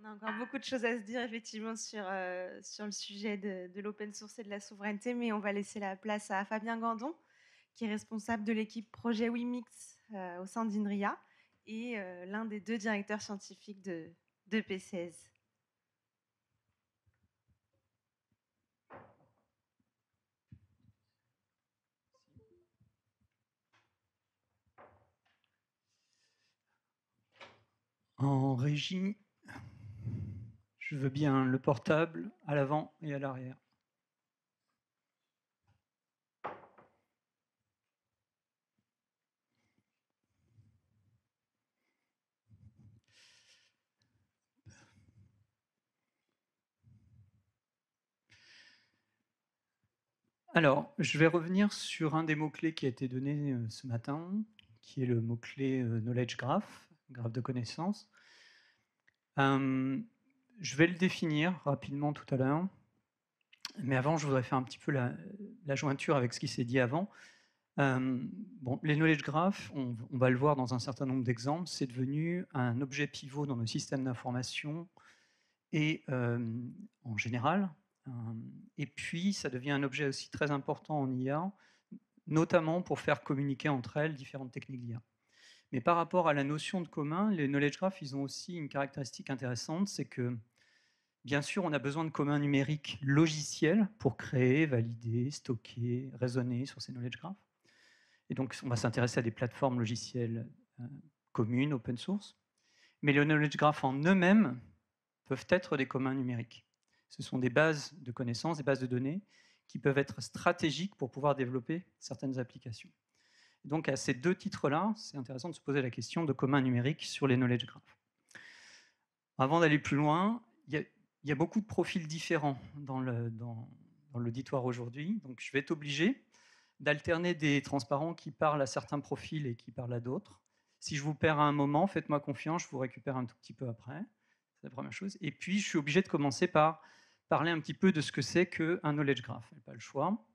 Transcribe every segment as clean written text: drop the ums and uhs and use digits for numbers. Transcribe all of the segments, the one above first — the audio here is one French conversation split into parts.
On a encore beaucoup de choses à se dire effectivement sur le sujet de l'open source et de la souveraineté, mais on va laisser la place à Fabien Gandon, qui est responsable de l'équipe projet Wimix au sein d'INRIA et l'un des deux directeurs scientifiques de PCS. En régie, je veux bien le portable à l'avant et à l'arrière. Alors, je vais revenir sur un des mots-clés qui a été donné ce matin, qui est le mot-clé knowledge graph, graphe de connaissances. Je vais le définir rapidement tout à l'heure, mais avant, je voudrais faire un petit peu la jointure avec ce qui s'est dit avant. Bon, les knowledge graphs, on va le voir dans un certain nombre d'exemples, c'est devenu un objet pivot dans nos systèmes d'information et en général. Et puis, ça devient un objet aussi très important en IA, notamment pour faire communiquer entre elles différentes techniques d'IA. Mais par rapport à la notion de commun, les knowledge graphs, ils ont aussi une caractéristique intéressante, c'est que, bien sûr, on a besoin de communs numériques logiciels pour créer, valider, stocker, raisonner sur ces knowledge graphs. Et donc, on va s'intéresser à des plateformes logicielles communes, open source. Mais les knowledge graphs en eux-mêmes peuvent être des communs numériques. Ce sont des bases de connaissances, des bases de données qui peuvent être stratégiques pour pouvoir développer certaines applications. Donc à ces deux titres-là, c'est intéressant de se poser la question de communs numériques sur les knowledge graphs. Avant d'aller plus loin, il y a beaucoup de profils différents dans l'auditoire aujourd'hui, donc je vais être obligé d'alterner des transparents qui parlent à certains profils et qui parlent à d'autres. Si je vous perds à un moment, faites-moi confiance, je vous récupère un tout petit peu après. C'est la première chose. Et puis, je suis obligé de commencer par parler un petit peu de ce que c'est qu'un knowledge graph. Je n'ai pas le choix.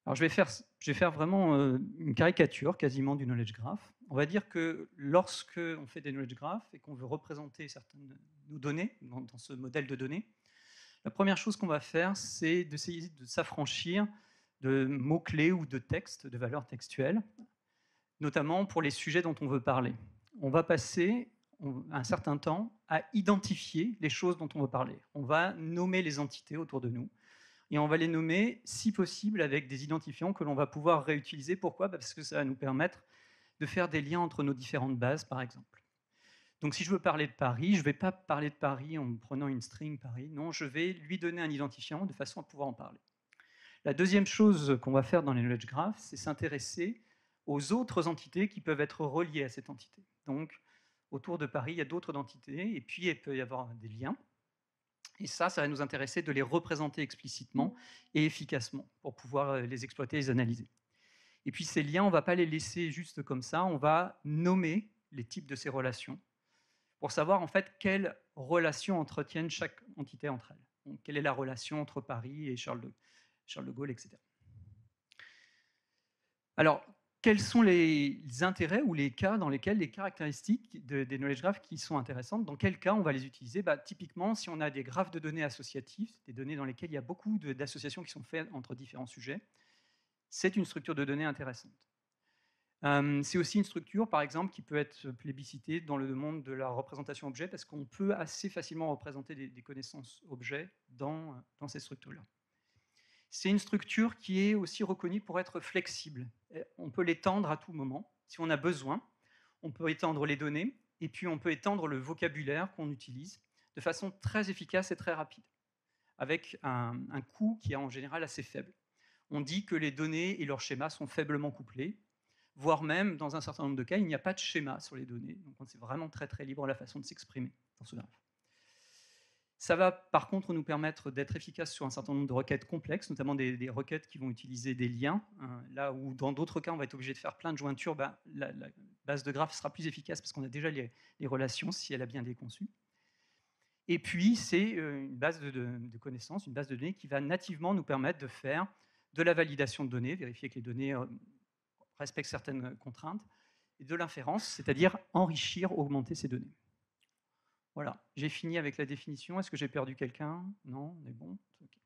Alors, je vais faire vraiment une caricature quasiment du knowledge graph. On va dire que lorsque on fait des knowledge graphs et qu'on veut représenter certaines de nos données dans ce modèle de données, la première chose qu'on va faire, c'est d'essayer de s'affranchir de mots-clés ou de textes, de valeurs textuelles, notamment pour les sujets dont on veut parler. On va passer un certain temps à identifier les choses dont on veut parler. On va nommer les entités autour de nous et on va les nommer, si possible, avec des identifiants que l'on va pouvoir réutiliser. Pourquoi ? Parce que ça va nous permettre de faire des liens entre nos différentes bases, par exemple. Donc si je veux parler de Paris, je ne vais pas parler de Paris en prenant une string Paris, non, je vais lui donner un identifiant de façon à pouvoir en parler. La deuxième chose qu'on va faire dans les knowledge graphs, c'est s'intéresser aux autres entités qui peuvent être reliées à cette entité. Donc, autour de Paris, il y a d'autres entités, et puis il peut y avoir des liens. Et ça va nous intéresser de les représenter explicitement et efficacement pour pouvoir les exploiter et les analyser. Et puis ces liens, on ne va pas les laisser juste comme ça, on va nommer les types de ces relations pour savoir en fait quelles relations entretiennent chaque entité entre elles. Donc, quelle est la relation entre Paris et Charles de Gaulle, etc. Alors, quels sont les intérêts ou les cas dans lesquels les caractéristiques des knowledge graphs qui sont intéressantes, dans quel cas on va les utiliser? Typiquement, si on a des graphes de données associatifs, des données dans lesquelles il y a beaucoup d'associations qui sont faites entre différents sujets, c'est une structure de données intéressante. C'est aussi une structure, par exemple, qui peut être plébiscitée dans le monde de la représentation objet, parce qu'on peut assez facilement représenter des connaissances objets dans ces structures-là. C'est une structure qui est aussi reconnue pour être flexible. On peut l'étendre à tout moment, si on a besoin. On peut étendre les données, et puis on peut étendre le vocabulaire qu'on utilise de façon très efficace et très rapide, avec un coût qui est en général assez faible. On dit que les données et leurs schémas sont faiblement couplés, voire même, dans un certain nombre de cas, il n'y a pas de schéma sur les données. Donc c'est vraiment très très libre la façon de s'exprimer dans ce graphe. Ça va par contre nous permettre d'être efficace sur un certain nombre de requêtes complexes, notamment des requêtes qui vont utiliser des liens. Là où dans d'autres cas on va être obligé de faire plein de jointures, la base de graphe sera plus efficace parce qu'on a déjà les relations si elle a bien été conçue. Et puis c'est une base de connaissances, une base de données qui va nativement nous permettre de faire de la validation de données, vérifier que les données respectent certaines contraintes, et de l'inférence, c'est-à-dire enrichir, augmenter ces données. Voilà, j'ai fini avec la définition. Est-ce que j'ai perdu quelqu'un? Non, on est bon. Okay.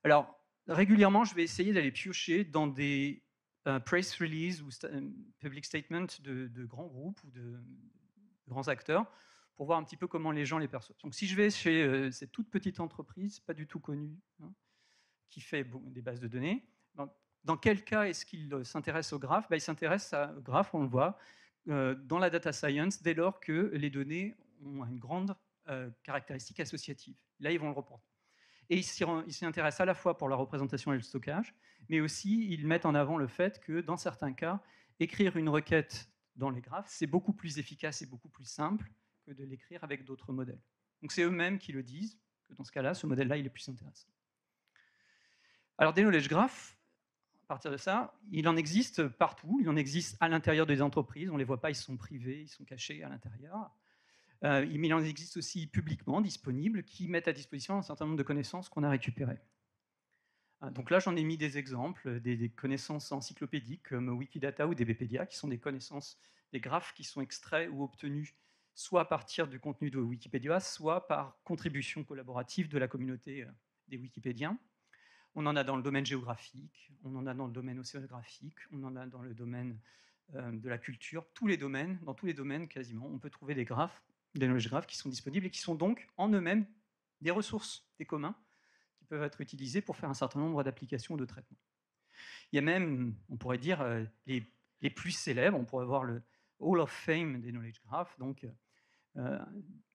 Alors, régulièrement, je vais essayer d'aller piocher dans des press releases ou public statements de grands groupes ou de grands acteurs pour voir un petit peu comment les gens les perçoivent. Donc, si je vais chez cette toute petite entreprise, pas du tout connue, hein, qui fait des bases de données, dans quel cas est-ce qu'il s'intéresse au graphe? Il s'intéresse au graphe, on le voit, dans la data science, dès lors que les données ont une grande caractéristique associative. Là, ils vont le reporter. Et ils s'y intéressent à la fois pour la représentation et le stockage, mais aussi ils mettent en avant le fait que, dans certains cas, écrire une requête dans les graphes, c'est beaucoup plus efficace et beaucoup plus simple que de l'écrire avec d'autres modèles. Donc c'est eux-mêmes qui le disent, que dans ce cas-là, ce modèle-là, il est plus intéressant. Alors des knowledge graphs, à partir de ça, il en existe partout, il en existe à l'intérieur des entreprises, on ne les voit pas, ils sont privés, ils sont cachés à l'intérieur. Mais il en existe aussi publiquement, disponibles, qui mettent à disposition un certain nombre de connaissances qu'on a récupérées. Donc là, j'en ai mis des exemples, des connaissances encyclopédiques comme Wikidata ou DBpedia, qui sont des connaissances, des graphes qui sont extraits ou obtenus soit à partir du contenu de Wikipédia, soit par contribution collaborative de la communauté des Wikipédiens. On en a dans le domaine géographique, on en a dans le domaine océanographique, on en a dans le domaine de la culture, dans tous les domaines quasiment, on peut trouver des graphes, des knowledge graphs qui sont disponibles et qui sont donc en eux-mêmes des ressources, des communs, qui peuvent être utilisés pour faire un certain nombre d'applications ou de traitements. Il y a même, on pourrait dire, les plus célèbres, on pourrait voir le Hall of Fame des knowledge graphs, donc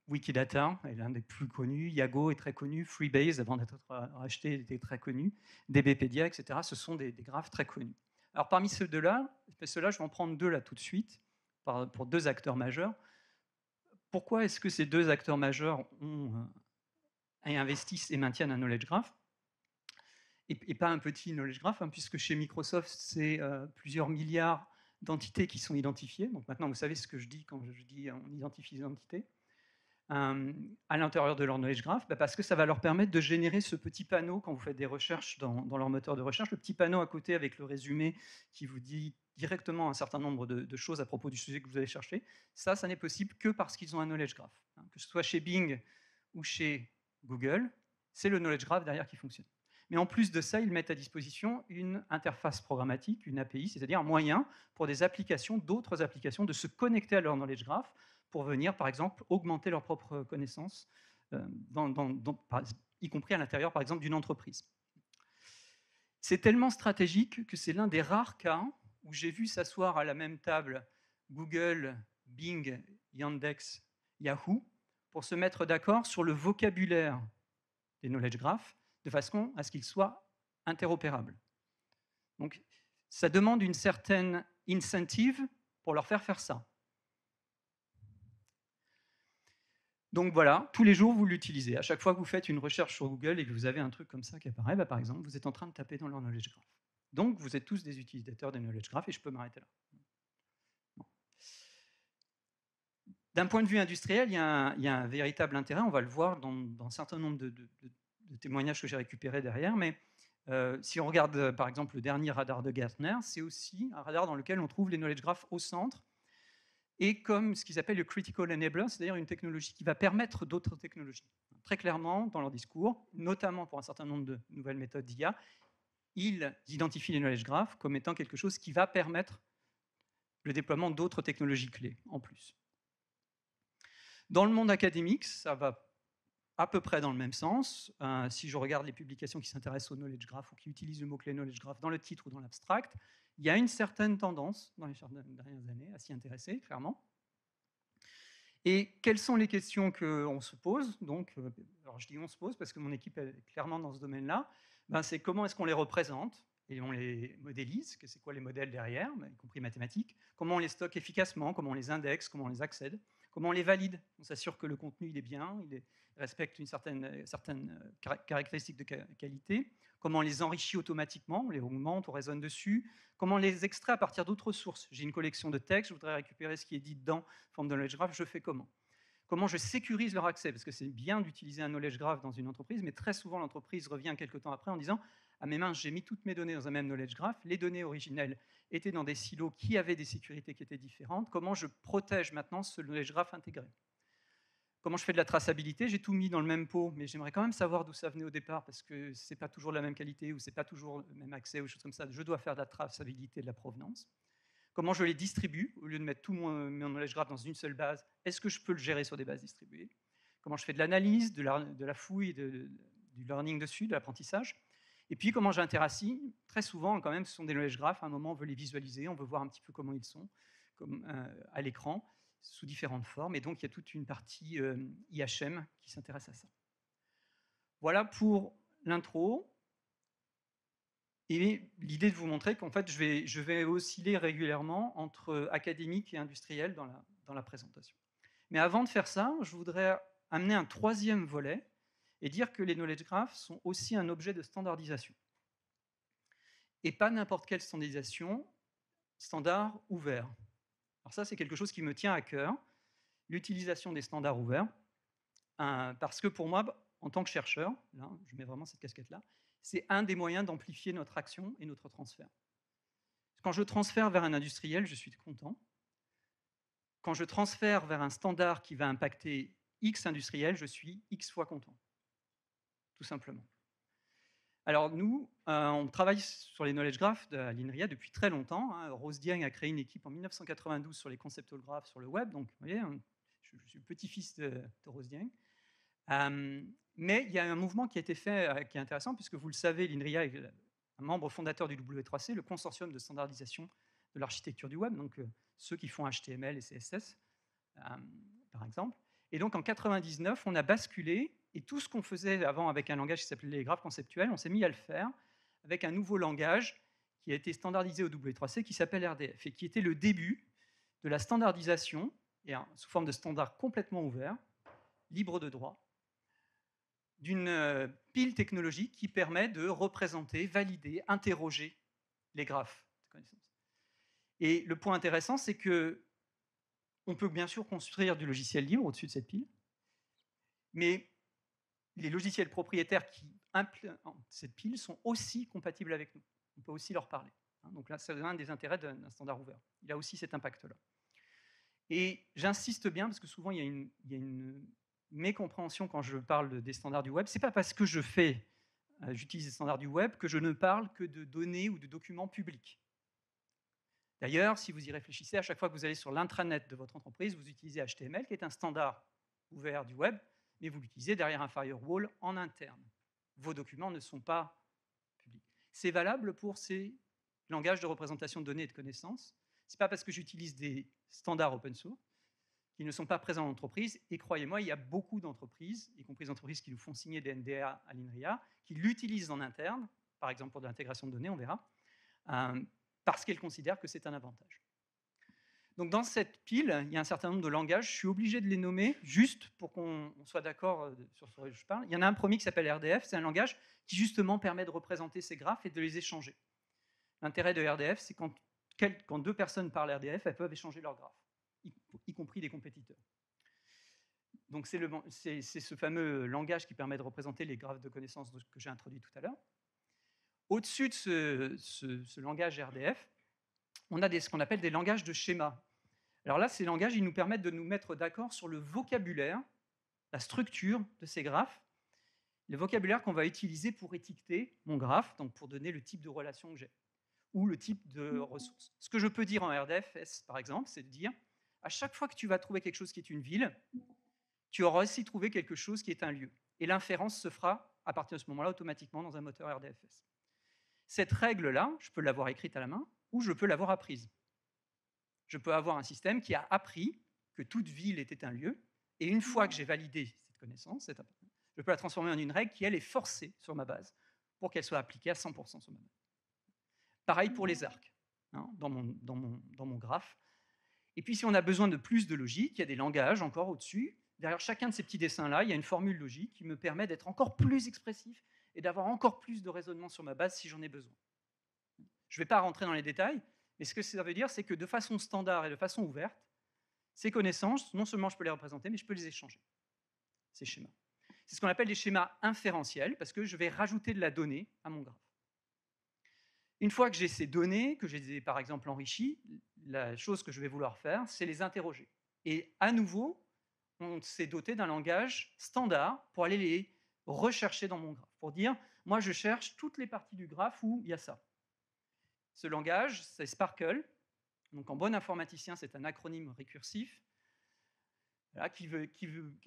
Wikidata est l'un des plus connus, Yago est très connu, Freebase, avant d'être racheté, était très connu, DBpedia, etc. Ce sont des graphes très connus. Alors parmi ceux-là, je vais en prendre deux là tout de suite, pour deux acteurs majeurs. Pourquoi est-ce que ces deux acteurs majeurs investissent et maintiennent un knowledge graph et pas un petit knowledge graph, hein, puisque chez Microsoft, c'est plusieurs milliards d'entités qui sont identifiées. Donc maintenant, vous savez ce que je dis quand je dis on identifie les entités. À l'intérieur de leur knowledge graph, parce que ça va leur permettre de générer ce petit panneau quand vous faites des recherches dans leur moteur de recherche, le petit panneau à côté avec le résumé qui vous dit directement un certain nombre de choses à propos du sujet que vous allez chercher. Ça n'est possible que parce qu'ils ont un knowledge graph. Que ce soit chez Bing ou chez Google, c'est le knowledge graph derrière qui fonctionne. Mais en plus de ça, ils mettent à disposition une interface programmatique, une API, c'est-à-dire un moyen pour des applications, d'autres applications, de se connecter à leur knowledge graph pour venir, par exemple, augmenter leurs propres connaissances, y compris à l'intérieur, par exemple, d'une entreprise. C'est tellement stratégique que c'est l'un des rares cas où j'ai vu s'asseoir à la même table Google, Bing, Yandex, Yahoo, pour se mettre d'accord sur le vocabulaire des knowledge graphs, de façon à ce qu'ils soient interopérables. Donc, ça demande une certaine incentive pour leur faire ça. Donc voilà, tous les jours, vous l'utilisez. À chaque fois que vous faites une recherche sur Google et que vous avez un truc comme ça qui apparaît, par exemple, vous êtes en train de taper dans leur knowledge graph. Donc, vous êtes tous des utilisateurs des knowledge graph et je peux m'arrêter là. Bon. D'un point de vue industriel, il y a un véritable intérêt, on va le voir dans un certain nombre de témoignages que j'ai récupérés derrière, mais si on regarde par exemple le dernier radar de Gartner, c'est aussi un radar dans lequel on trouve les knowledge graphs au centre, et comme ce qu'ils appellent le critical enabler, c'est-à-dire une technologie qui va permettre d'autres technologies. Très clairement, dans leur discours, notamment pour un certain nombre de nouvelles méthodes d'IA, ils identifient les knowledge graphs comme étant quelque chose qui va permettre le déploiement d'autres technologies clés en plus. Dans le monde académique, ça va à peu près dans le même sens. Si je regarde les publications qui s'intéressent au knowledge graph ou qui utilisent le mot-clé knowledge graph dans le titre ou dans l'abstract, il y a une certaine tendance dans les dernières années à s'y intéresser, clairement. Et quelles sont les questions qu'on se pose? Donc, alors je dis on se pose parce que mon équipe est clairement dans ce domaine-là. C'est comment est-ce qu'on les représente et on les modélise, que c'est quoi les modèles derrière, y compris mathématiques, comment on les stocke efficacement, comment on les indexe, comment on les accède, comment on les valide, on s'assure que le contenu il est bien, il respecte une certaine caractéristique de qualité, comment on les enrichit automatiquement, on les augmente, on raisonne dessus, comment on les extrait à partir d'autres sources. J'ai une collection de textes, je voudrais récupérer ce qui est dit dedans, en forme de knowledge graph, je fais comment? Comment je sécurise leur accès? Parce que c'est bien d'utiliser un knowledge graph dans une entreprise, mais très souvent l'entreprise revient quelques temps après en disant « Ah mais mince, j'ai mis toutes mes données dans un même knowledge graph, les données originelles étaient dans des silos qui avaient des sécurités qui étaient différentes, comment je protège maintenant ce knowledge graph intégré ?» Comment je fais de la traçabilité? J'ai tout mis dans le même pot, mais j'aimerais quand même savoir d'où ça venait au départ, parce que c'est pas toujours de la même qualité ou c'est pas toujours le même accès ou des choses comme ça. Je dois faire de la traçabilité de la provenance. Comment je les distribue? Au lieu de mettre tout mon knowledge graph dans une seule base, est-ce que je peux le gérer sur des bases distribuées? Comment je fais de l'analyse, de la fouille, du learning dessus, de l'apprentissage? Et puis comment j'interagis? Très souvent, quand même, ce sont des knowledge graphs. À un moment, on veut les visualiser, on veut voir un petit peu comment ils sont à l'écran, sous différentes formes. Et donc, il y a toute une partie IHM qui s'intéresse à ça. Voilà pour l'intro. Et l'idée de vous montrer qu'en fait, je vais osciller régulièrement entre académique et industriel dans la présentation. Mais avant de faire ça, je voudrais amener un troisième volet et dire que les knowledge graphs sont aussi un objet de standardisation. Et pas n'importe quelle standardisation, standard ouvert. Alors ça, c'est quelque chose qui me tient à cœur, l'utilisation des standards ouverts, parce que pour moi, en tant que chercheur, là, je mets vraiment cette casquette-là, c'est un des moyens d'amplifier notre action et notre transfert. Quand je transfère vers un industriel, je suis content. Quand je transfère vers un standard qui va impacter X industriel, je suis X fois content. Tout simplement. Alors nous, on travaille sur les knowledge graphs de l'INRIA depuis très longtemps. Rose Dieng a créé une équipe en 1992 sur les conceptual graphs sur le web. Donc, vous voyez, je suis le petit-fils de Rose Dieng. Mais il y a un mouvement qui a été fait qui est intéressant, puisque vous le savez, l'INRIA est un membre fondateur du W3C, le consortium de standardisation de l'architecture du web, donc ceux qui font HTML et CSS, par exemple. Et donc en 1999, on a basculé, et tout ce qu'on faisait avant avec un langage qui s'appelait les graphes conceptuels, on s'est mis à le faire avec un nouveau langage qui a été standardisé au W3C, qui s'appelle RDF, et qui était le début de la standardisation, et sous forme de standard complètement ouvert, libre de droit, d'une pile technologique qui permet de représenter, valider, interroger les graphes de connaissances. Et le point intéressant, c'est que on peut bien sûr construire du logiciel libre au-dessus de cette pile, mais les logiciels propriétaires qui implémentent cette pile sont aussi compatibles avec nous. On peut aussi leur parler. Donc là, c'est un des intérêts d'un standard ouvert. Il a aussi cet impact-là. Et j'insiste bien, parce que souvent, il y a une mécompréhension quand je parle des standards du web. Ce n'est pas parce que j'utilise les standards du web que je ne parle que de données ou de documents publics. D'ailleurs, si vous y réfléchissez, à chaque fois que vous allez sur l'intranet de votre entreprise, vous utilisez HTML, qui est un standard ouvert du web, mais vous l'utilisez derrière un firewall en interne. Vos documents ne sont pas publics. C'est valable pour ces langages de représentation de données et de connaissances. Ce n'est pas parce que j'utilise des standards open source qu'ils ne sont pas présents en entreprise. Et croyez-moi, il y a beaucoup d'entreprises, y compris des entreprises qui nous font signer des NDA à l'INRIA, qui l'utilisent en interne, par exemple pour de l'intégration de données, on verra, parce qu'elles considèrent que c'est un avantage. Donc dans cette pile, il y a un certain nombre de langages. Je suis obligé de les nommer juste pour qu'on soit d'accord sur ce que je parle. Il y en a un premier qui s'appelle RDF. C'est un langage qui justement permet de représenter ces graphes et de les échanger. L'intérêt de RDF, c'est quand deux personnes parlent RDF, elles peuvent échanger leurs graphes, y compris des compétiteurs. Donc c'est ce fameux langage qui permet de représenter les graphes de connaissances que j'ai introduit tout à l'heure. Au-dessus de ce langage RDF, on a ce qu'on appelle des langages de schéma. Alors là, ces langages, ils nous permettent de nous mettre d'accord sur le vocabulaire, la structure de ces graphes, le vocabulaire qu'on va utiliser pour étiqueter mon graphe, donc pour donner le type de relation que j'ai, ou le type de ressource. Ce que je peux dire en RDF, par exemple, c'est de dire, à chaque fois que tu vas trouver quelque chose qui est une ville, tu auras aussi trouvé quelque chose qui est un lieu. Et l'inférence se fera, à partir de ce moment-là, automatiquement dans un moteur RDFS. Cette règle-là, je peux l'avoir écrite à la main, ou je peux l'avoir apprise. Je peux avoir un système qui a appris que toute ville était un lieu, et une fois que j'ai validé cette connaissance, je peux la transformer en une règle qui, elle, est forcée sur ma base, pour qu'elle soit appliquée à 100% sur ma base. Pareil pour les arcs, dans mon graphe. Et puis, si on a besoin de plus de logique, il y a des langages encore au-dessus. Derrière chacun de ces petits dessins-là, il y a une formule logique qui me permet d'être encore plus expressif et d'avoir encore plus de raisonnement sur ma base si j'en ai besoin. Je ne vais pas rentrer dans les détails, mais ce que ça veut dire, c'est que de façon standard et de façon ouverte, ces connaissances, non seulement je peux les représenter, mais je peux les échanger, ces schémas. C'est ce qu'on appelle des schémas inférentiels, parce que je vais rajouter de la donnée à mon graphe. Une fois que j'ai ces données, que je les ai par exemple enrichies, la chose que je vais vouloir faire, c'est les interroger. Et à nouveau, on s'est doté d'un langage standard pour aller les rechercher dans mon graphe, pour dire, moi je cherche toutes les parties du graphe où il y a ça. Ce langage, c'est Sparkle. Donc en bon informaticien, c'est un acronyme récursif qui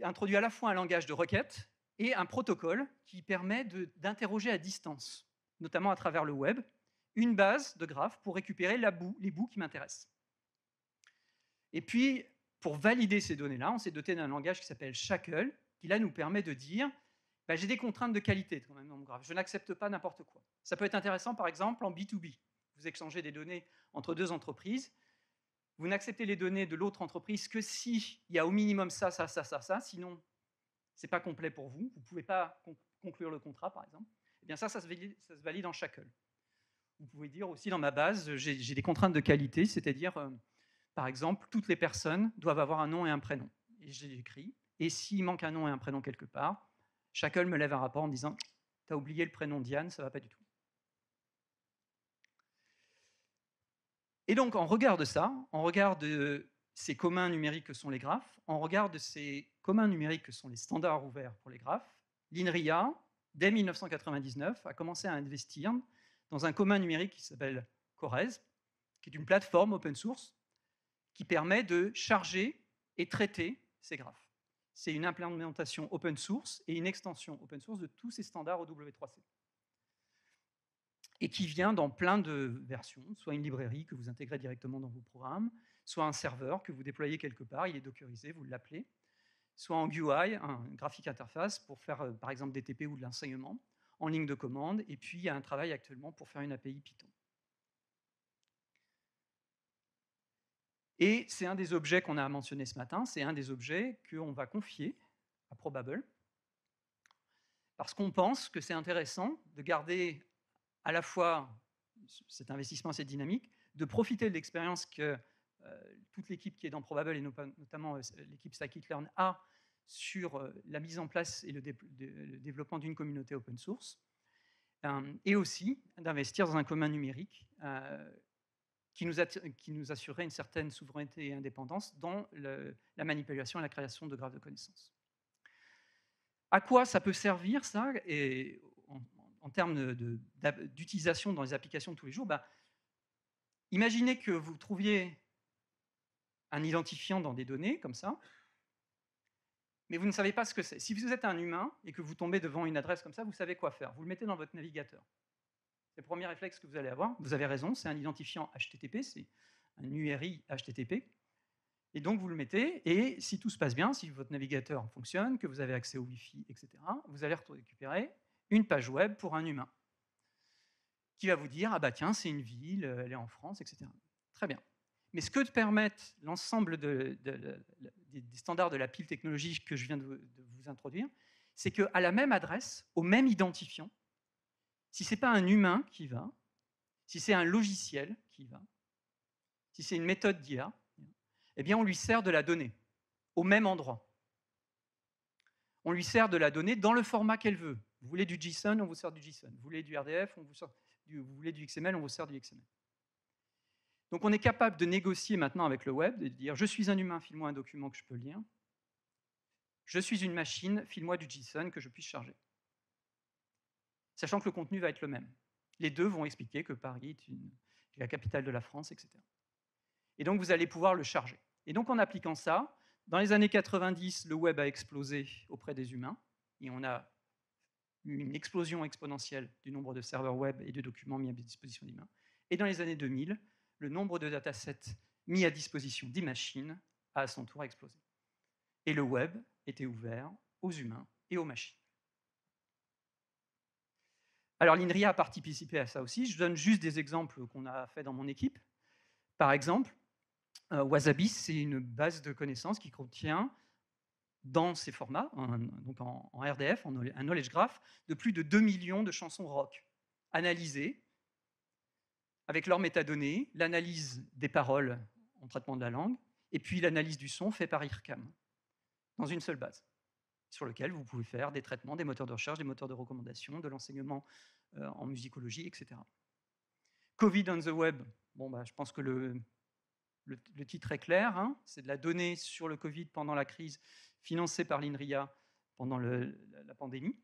introduit à la fois un langage de requête et un protocole qui permet d'interroger à distance, notamment à travers le web, une base de graphes pour récupérer les bouts qui m'intéressent. Et puis, pour valider ces données-là, on s'est doté d'un langage qui s'appelle Shackle, qui là nous permet de dire j'ai des contraintes de qualité quand même dans mon graphe, je n'accepte pas n'importe quoi. Ça peut être intéressant, par exemple, en B2B. Vous échangez des données entre deux entreprises, vous n'acceptez les données de l'autre entreprise que s'il y a au minimum ça, sinon ce n'est pas complet pour vous, vous ne pouvez pas conclure le contrat, par exemple. Eh bien ça se valide en Shackle. Vous pouvez dire aussi dans ma base, j'ai des contraintes de qualité, c'est-à-dire, par exemple, toutes les personnes doivent avoir un nom et un prénom. Et je l'écris. Et s'il manque un nom et un prénom quelque part, Shackle me lève un rapport en me disant « tu as oublié le prénom Diane, ça ne va pas du tout ». Et donc, en regard de ça, en regard de ces communs numériques que sont les graphes, en regard de ces communs numériques que sont les standards ouverts pour les graphes, l'INRIA, dès 1999, a commencé à investir dans un commun numérique qui s'appelle Corez, qui est une plateforme open source qui permet de charger et traiter ces graphes. C'est une implémentation open source et une extension open source de tous ces standards au W3C. Et qui vient dans plein de versions, soit une librairie que vous intégrez directement dans vos programmes, soit un serveur que vous déployez quelque part, il est dockerisé, vous l'appelez, soit en GUI, un graphique interface pour faire par exemple des TP ou de l'enseignement, en ligne de commande, et puis il y a un travail actuellement pour faire une API Python. Et c'est un des objets qu'on a mentionné ce matin, c'est un des objets qu'on va confier à Probable, parce qu'on pense que c'est intéressant de garder à la fois cet investissement, cette dynamique, de profiter de l'expérience que toute l'équipe qui est dans Probable, et notamment l'équipe Scikit-learn, a sur la mise en place et le développement d'une communauté open source, et aussi d'investir dans un commun numérique qui nous assurerait une certaine souveraineté et indépendance dans la manipulation et la création de graphes de connaissances. À quoi ça peut servir, ça, et en termes d'utilisation dans les applications de tous les jours? Imaginez que vous trouviez un identifiant dans des données, comme ça, mais vous ne savez pas ce que c'est. Si vous êtes un humain et que vous tombez devant une adresse comme ça, vous savez quoi faire. Vous le mettez dans votre navigateur. C'est le premier réflexe que vous allez avoir. Vous avez raison, c'est un identifiant HTTP, c'est un URI HTTP. Et donc, vous le mettez, et si tout se passe bien, si votre navigateur fonctionne, que vous avez accès au Wi-Fi, etc., vous allez récupérer une page web pour un humain qui va vous dire « Ah bah tiens, c'est une ville, elle est en France, etc. » Très bien. Mais ce que permettent l'ensemble des standards de la pile technologique que je viens de vous introduire, c'est qu'à la même adresse, au même identifiant, si ce n'est pas un humain qui va, si c'est un logiciel qui va, si c'est une méthode d'IA, eh bien on lui sert de la donnée au même endroit. On lui sert de la donnée dans le format qu'elle veut. Vous voulez du JSON, on vous sert du JSON. Vous voulez du RDF, vous voulez du XML, on vous sert du XML. Donc on est capable de négocier maintenant avec le web, de dire « je suis un humain, file-moi un document que je peux lire. Je suis une machine, file-moi du JSON que je puisse charger. » Sachant que le contenu va être le même. Les deux vont expliquer que Paris est la capitale de la France, etc. Et donc vous allez pouvoir le charger. Et donc en appliquant ça, dans les années 90, le web a explosé auprès des humains, et on a eu une explosion exponentielle du nombre de serveurs web et de documents mis à disposition d'humains. Et dans les années 2000, le nombre de datasets mis à disposition des machines a à son tour explosé. Et le web était ouvert aux humains et aux machines. Alors l'INRIA a participé à ça aussi. Je donne juste des exemples qu'on a fait dans mon équipe. Par exemple, Wasabi, c'est une base de connaissances qui contient, dans ces formats, donc en RDF, un knowledge graph, de plus de 2 millions de chansons rock, analysées avec leurs métadonnées, l'analyse des paroles en traitement de la langue, et puis l'analyse du son fait par IRCAM, dans une seule base, sur lequel vous pouvez faire des traitements, des moteurs de recherche, des moteurs de recommandation, de l'enseignement en musicologie, etc. Covid on the web, je pense que le titre est clair, hein, c'est de la donnée sur le Covid pendant la crise financé par l'INRIA pendant la pandémie.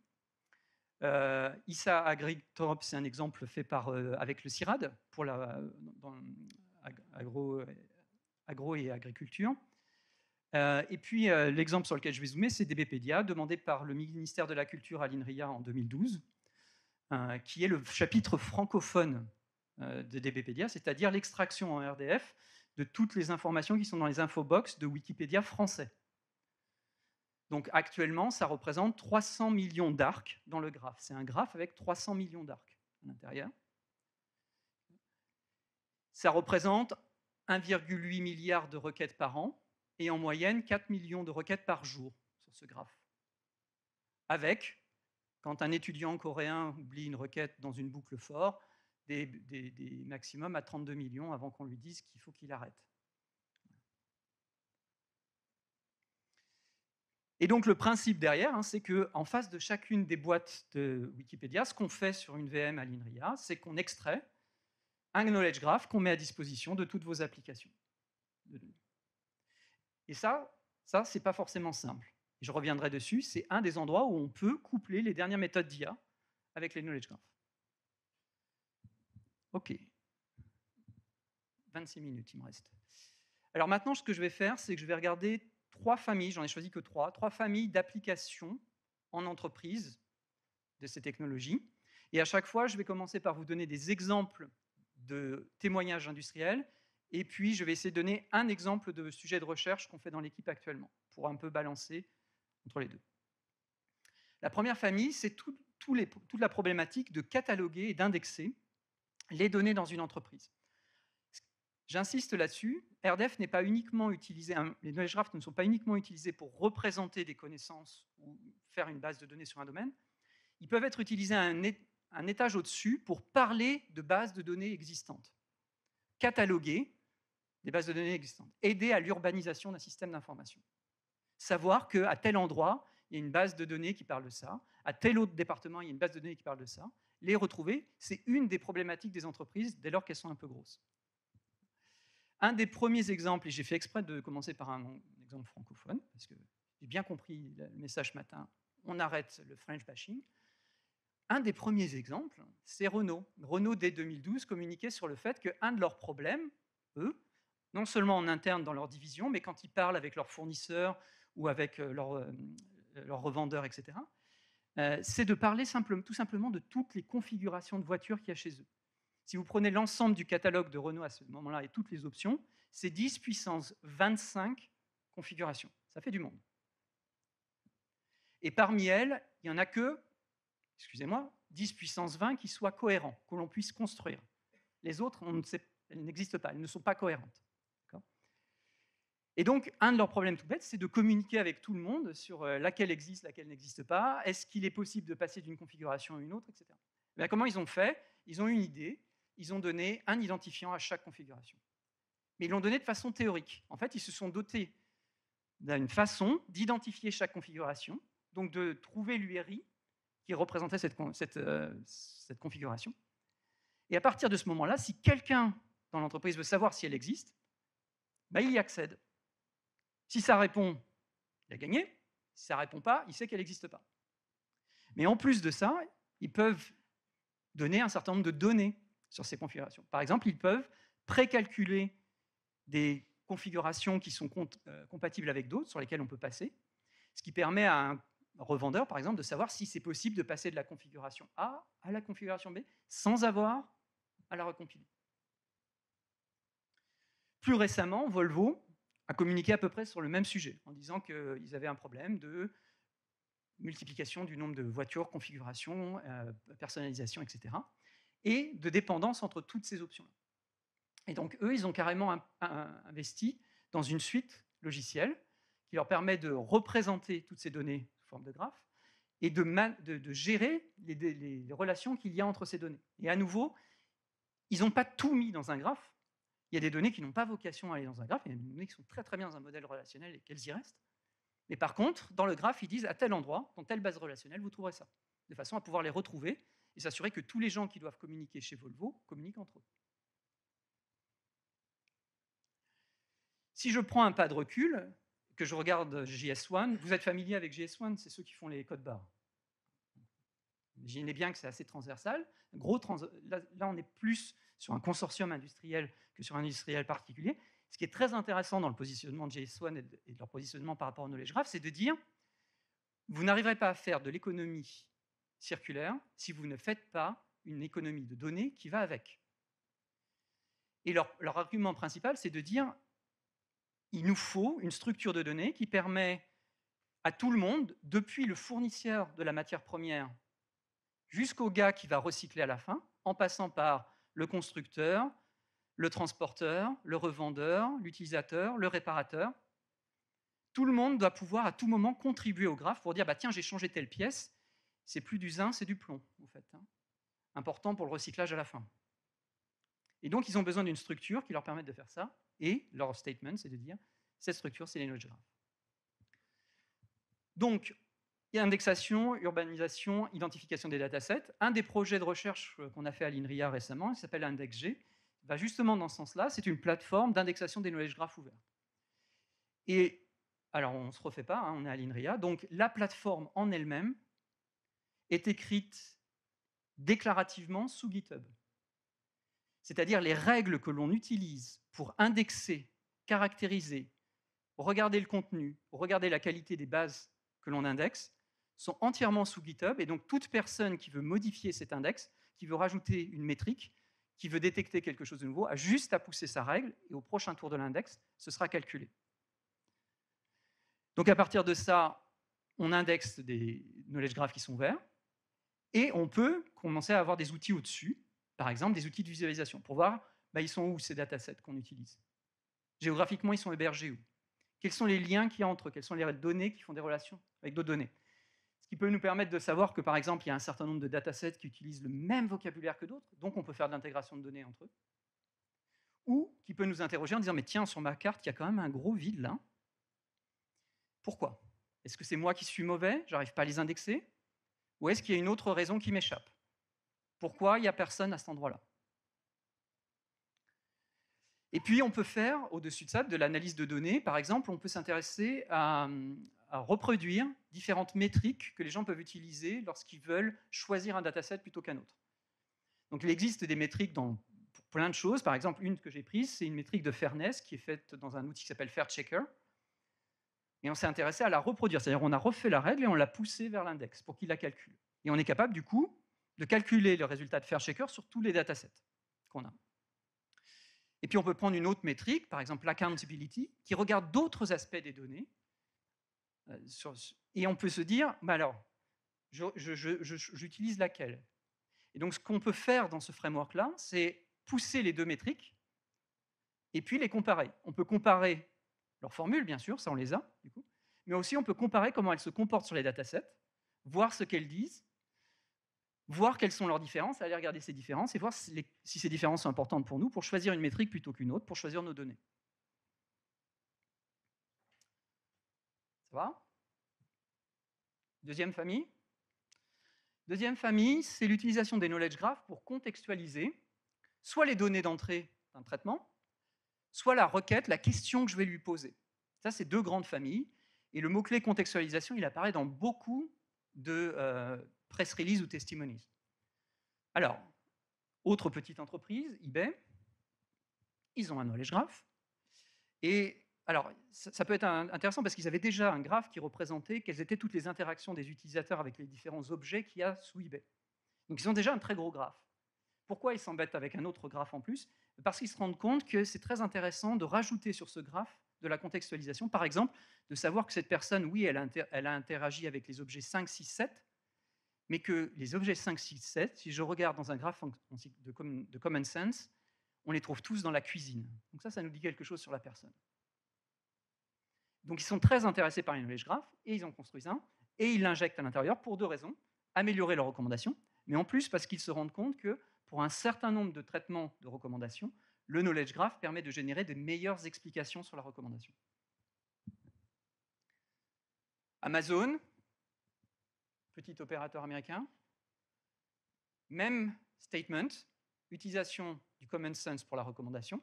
ISA AgriTop, c'est un exemple fait avec le CIRAD pour agro et agriculture. Et puis l'exemple sur lequel je vais zoomer, c'est DBpedia, demandé par le ministère de la Culture à l'INRIA en 2012, qui est le chapitre francophone de DBpedia, c'est-à-dire l'extraction en RDF de toutes les informations qui sont dans les infobox de Wikipédia français. Donc actuellement, ça représente 300 millions d'arcs dans le graphe. C'est un graphe avec 300 millions d'arcs à l'intérieur. Ça représente 1,8 milliard de requêtes par an et en moyenne 4 millions de requêtes par jour sur ce graphe. Avec, quand un étudiant coréen oublie une requête dans une boucle for, des maximums à 32 millions avant qu'on lui dise qu'il faut qu'il arrête. Et donc le principe derrière, c'est qu'en face de chacune des boîtes de Wikipédia, ce qu'on fait sur une VM à l'INRIA, c'est qu'on extrait un knowledge graph qu'on met à disposition de toutes vos applications. Et ça c'est pas forcément simple. Je reviendrai dessus, c'est un des endroits où on peut coupler les dernières méthodes d'IA avec les knowledge graphs. OK. 26 minutes, il me reste. Alors maintenant, ce que je vais faire, c'est que je vais regarder 3 familles, j'en ai choisi que 3 familles d'applications en entreprise de ces technologies. Et à chaque fois, je vais commencer par vous donner des exemples de témoignages industriels, et puis je vais essayer de donner un exemple de sujet de recherche qu'on fait dans l'équipe actuellement, pour un peu balancer entre les deux. La première famille, c'est toute la problématique de cataloguer et d'indexer les données dans une entreprise. J'insiste là-dessus, RDF n'est pas uniquement utilisé, les knowledge graphs ne sont pas uniquement utilisés pour représenter des connaissances ou faire une base de données sur un domaine, ils peuvent être utilisés à un étage au-dessus pour parler de bases de données existantes, cataloguer des bases de données existantes, aider à l'urbanisation d'un système d'information. Savoir qu'à tel endroit, il y a une base de données qui parle de ça, à tel autre département, il y a une base de données qui parle de ça. Les retrouver, c'est une des problématiques des entreprises dès lors qu'elles sont un peu grosses. Un des premiers exemples, et j'ai fait exprès de commencer par un exemple francophone, parce que j'ai bien compris le message ce matin, on arrête le French bashing. Un des premiers exemples, c'est Renault. Renault, dès 2012, communiquait sur le fait qu'un de leurs problèmes, eux, non seulement en interne dans leur division, mais quand ils parlent avec leurs fournisseurs ou avec leurs revendeurs, etc., c'est de parler tout simplement de toutes les configurations de voitures qu'il y a chez eux. Si vous prenez l'ensemble du catalogue de Renault à ce moment-là et toutes les options, c'est 10 puissance 25 configurations. Ça fait du monde. Et parmi elles, il n'y en a que, excusez-moi, 10 puissance 20 qui soient cohérents, que l'on puisse construire. Les autres, elles n'existent pas, elles ne sont pas cohérentes. Et donc, un de leurs problèmes tout bêtes, c'est de communiquer avec tout le monde sur laquelle existe, laquelle n'existe pas, est-ce qu'il est possible de passer d'une configuration à une autre, etc. Et bien, comment ils ont fait? Ils ont une idée, ils ont donné un identifiant à chaque configuration. Mais ils l'ont donné de façon théorique. En fait, ils se sont dotés d'une façon d'identifier chaque configuration, donc de trouver l'URI qui représentait cette configuration. Et à partir de ce moment-là, si quelqu'un dans l'entreprise veut savoir si elle existe, ben, il y accède. Si ça répond, il a gagné. Si ça ne répond pas, il sait qu'elle n'existe pas. Mais en plus de ça, ils peuvent donner un certain nombre de données sur ces configurations. Par exemple, ils peuvent précalculer des configurations qui sont compatibles avec d'autres, sur lesquelles on peut passer, ce qui permet à un revendeur, par exemple, de savoir si c'est possible de passer de la configuration A à la configuration B sans avoir à la recompiler. Plus récemment, Volvo a communiqué à peu près sur le même sujet, en disant qu'ils avaient un problème de multiplication du nombre de voitures, configuration, personnalisation, etc., et de dépendance entre toutes ces options-là. Et donc, eux, ils ont carrément investi dans une suite logicielle qui leur permet de représenter toutes ces données sous forme de graphes et de gérer les relations qu'il y a entre ces données. Et à nouveau, ils n'ont pas tout mis dans un graphe. Il y a des données qui n'ont pas vocation à aller dans un graphe, il y a des données qui sont très très bien dans un modèle relationnel et qu'elles y restent. Mais par contre, dans le graphe, ils disent à tel endroit, dans telle base relationnelle, vous trouverez ça, de façon à pouvoir les retrouver et s'assurer que tous les gens qui doivent communiquer chez Volvo communiquent entre eux. Si je prends un pas de recul, que je regarde JS1. Vous êtes familier avec JS1, c'est ceux qui font les codes barres. Imaginez bien que c'est assez transversal. Là, on est plus sur un consortium industriel que sur un industriel particulier. Ce qui est très intéressant dans le positionnement de JS1 et de leur positionnement par rapport au knowledge graph, c'est de dire vous n'arriverez pas à faire de l'économie circulaire si vous ne faites pas une économie de données qui va avec. Et leur argument principal, c'est de dire il nous faut une structure de données qui permet à tout le monde, depuis le fournisseur de la matière première jusqu'au gars qui va recycler à la fin, en passant par le constructeur, le transporteur, le revendeur, l'utilisateur, le réparateur. Tout le monde doit pouvoir à tout moment contribuer au graphe pour dire bah, tiens, j'ai changé telle pièce, c'est plus du zinc, c'est du plomb, en fait. Important pour le recyclage à la fin. Et donc, ils ont besoin d'une structure qui leur permette de faire ça. Et leur statement, c'est de dire cette structure, c'est les knowledge graphs. Donc, il y a indexation, urbanisation, identification des datasets. Un des projets de recherche qu'on a fait à l'INRIA récemment, il s'appelle IndexG, va justement dans ce sens-là. C'est une plateforme d'indexation des knowledge graphs ouverts. Et alors, on ne se refait pas, on est à l'INRIA. Donc, la plateforme en elle-même est écrite déclarativement sous GitHub. C'est-à-dire les règles que l'on utilise pour indexer, caractériser, regarder le contenu, regarder la qualité des bases que l'on indexe, sont entièrement sous GitHub. Et donc, toute personne qui veut modifier cet index, qui veut rajouter une métrique, qui veut détecter quelque chose de nouveau, a juste à pousser sa règle, et au prochain tour de l'index, ce sera calculé. Donc, à partir de ça, on indexe des knowledge graphs qui sont ouverts, et on peut commencer à avoir des outils au-dessus, par exemple des outils de visualisation, pour voir bah, ils sont où ces datasets qu'on utilise. Géographiquement, ils sont hébergés où? Quels sont les liens qu'il y a entre eux? Quelles sont les données qui font des relations avec d'autres données? Ce qui peut nous permettre de savoir que, par exemple, il y a un certain nombre de datasets qui utilisent le même vocabulaire que d'autres, donc on peut faire de l'intégration de données entre eux. Ou qui peut nous interroger en disant, mais tiens, sur ma carte, il y a quand même un gros vide là. Pourquoi? Est-ce que c'est moi qui suis mauvais? J'arrive pas à les indexer? Ou est-ce qu'il y a une autre raison qui m'échappe? Pourquoi il n'y a personne à cet endroit-là? Et puis, on peut faire, au-dessus de ça, de l'analyse de données. Par exemple, on peut s'intéresser à reproduire différentes métriques que les gens peuvent utiliser lorsqu'ils veulent choisir un dataset plutôt qu'un autre. Donc, il existe des métriques pour plein de choses. Par exemple, une que j'ai prise, c'est une métrique de fairness qui est faite dans un outil qui s'appelle FairChecker. Et on s'est intéressé à la reproduire. C'est-à-dire on a refait la règle et on l'a poussée vers l'index pour qu'il la calcule. Et on est capable, du coup, de calculer le résultat de FairChecker sur tous les datasets qu'on a. Et puis on peut prendre une autre métrique, par exemple l'accountability, qui regarde d'autres aspects des données. Et on peut se dire, bah alors, j'utilise laquelle? Et donc ce qu'on peut faire dans ce framework-là, c'est pousser les deux métriques et puis les comparer. On peut comparer leurs formules, bien sûr, ça on les a, du coup, mais aussi on peut comparer comment elles se comportent sur les datasets, voir ce qu'elles disent, voir quelles sont leurs différences, aller regarder ces différences et voir si ces différences sont importantes pour nous, pour choisir une métrique plutôt qu'une autre, pour choisir nos données. Ça va? Deuxième famille. Deuxième famille, c'est l'utilisation des knowledge graphs pour contextualiser soit les données d'entrée d'un traitement, soit la requête, la question que je vais lui poser. Ça, c'est deux grandes familles. Et le mot-clé contextualisation, il apparaît dans beaucoup de press release ou testimonies. Alors, autre petite entreprise, eBay, ils ont un knowledge graph. Et alors, ça peut être intéressant parce qu'ils avaient déjà un graphe qui représentait quelles étaient toutes les interactions des utilisateurs avec les différents objets qu'il y a sous eBay. Donc, ils ont déjà un très gros graphe. Pourquoi ils s'embêtent avec un autre graphe en plus? Parce qu'ils se rendent compte que c'est très intéressant de rajouter sur ce graphe de la contextualisation. Par exemple, de savoir que cette personne, oui, elle a interagi avec les objets 5, 6, 7, mais que les objets 5, 6, 7, si je regarde dans un graphe de Common Sense, on les trouve tous dans la cuisine. Donc ça nous dit quelque chose sur la personne. Donc ils sont très intéressés par les knowledge graphs, et ils en construisent un, et ils l'injectent à l'intérieur pour deux raisons. Améliorer leurs recommandations, mais en plus parce qu'ils se rendent compte que pour un certain nombre de traitements de recommandations, le knowledge graph permet de générer de meilleures explications sur la recommandation. Amazon, petit opérateur américain, même statement, utilisation du common sense pour la recommandation.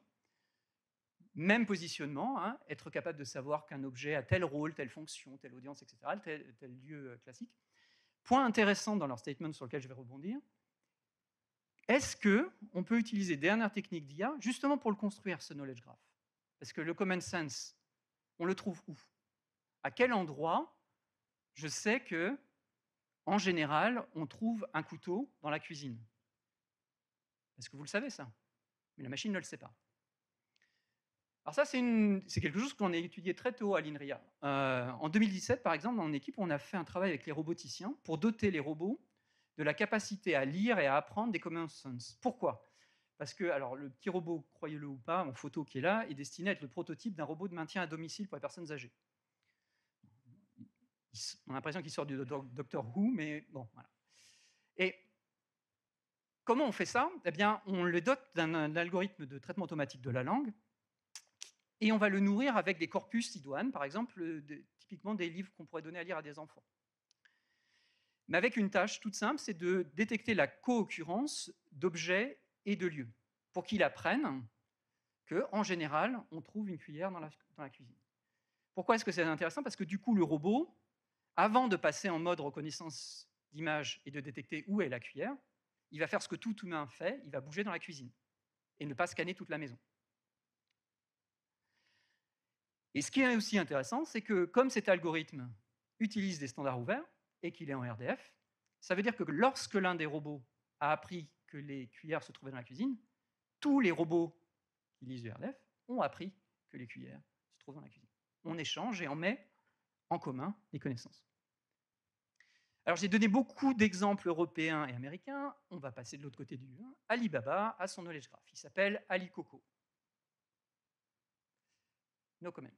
Même positionnement, hein, être capable de savoir qu'un objet a tel rôle, telle fonction, telle audience, etc., tel lieu classique. Point intéressant dans leur statement sur lequel je vais rebondir, est-ce qu'on peut utiliser des dernières techniques d'IA justement pour le construire, ce knowledge graph? Parce que le common sense, on le trouve où? À quel endroit je sais que, en général, on trouve un couteau dans la cuisine? Parce que vous le savez, ça. Mais la machine ne le sait pas. Alors ça, c'est quelque chose qu'on a étudié très tôt à l'INRIA. En 2017, par exemple, dans mon équipe, on a fait un travail avec les roboticiens pour doter les robots de la capacité à lire et à apprendre des common sense. Pourquoi? Parce que, alors, le petit robot, croyez-le ou pas, en photo qui est là, est destiné à être le prototype d'un robot de maintien à domicile pour les personnes âgées. On a l'impression qu'il sort du Doctor Who, mais bon, voilà. Et comment on fait ça? Eh bien, on le dote d'un algorithme de traitement automatique de la langue, et on va le nourrir avec des corpus idoines, par exemple, typiquement des livres qu'on pourrait donner à lire à des enfants. Mais avec une tâche toute simple, c'est de détecter la co-occurrence d'objets et de lieux, pour qu'il apprenne qu'en général, on trouve une cuillère dans la cuisine. Pourquoi est-ce que c'est intéressant? Parce que du coup, le robot, avant de passer en mode reconnaissance d'image et de détecter où est la cuillère, il va faire ce que tout humain fait, il va bouger dans la cuisine et ne pas scanner toute la maison. Et ce qui est aussi intéressant, c'est que comme cet algorithme utilise des standards ouverts et qu'il est en RDF, ça veut dire que lorsque l'un des robots a appris que les cuillères se trouvaient dans la cuisine, tous les robots qui lisent du RDF ont appris que les cuillères se trouvent dans la cuisine. On échange et on met en commun les connaissances. Alors j'ai donné beaucoup d'exemples européens et américains. On va passer de l'autre côté du Alibaba a son knowledge graph. Il s'appelle AliCoco. No comment.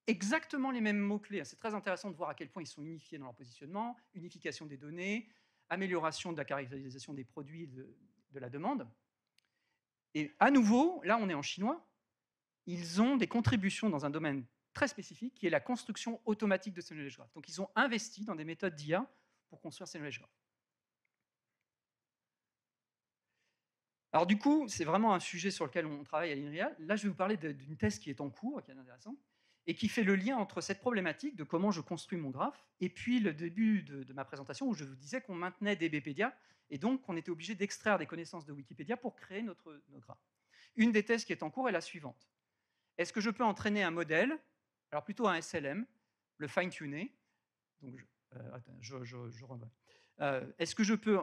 Exactement les mêmes mots-clés. C'est très intéressant de voir à quel point ils sont unifiés dans leur positionnement, unification des données, amélioration de la caractérisation des produits de la demande. Et à nouveau, là on est en chinois, ils ont des contributions dans un domaine très spécifique qui est la construction automatique de ces knowledge graphs. Donc ils ont investi dans des méthodes d'IA pour construire ces knowledge graphs. Alors du coup, c'est vraiment un sujet sur lequel on travaille à l'INRIA. Là, je vais vous parler d'une thèse qui est en cours, qui est intéressante, et qui fait le lien entre cette problématique de comment je construis mon graphe, et puis le début de ma présentation où je vous disais qu'on maintenait DBpedia, et donc qu'on était obligé d'extraire des connaissances de Wikipédia pour créer notre graphe. Une des thèses qui est en cours est la suivante. Est-ce que je peux entraîner un modèle, alors plutôt un SLM, le fine-tuner, donc je renvoie. Est-ce que je peux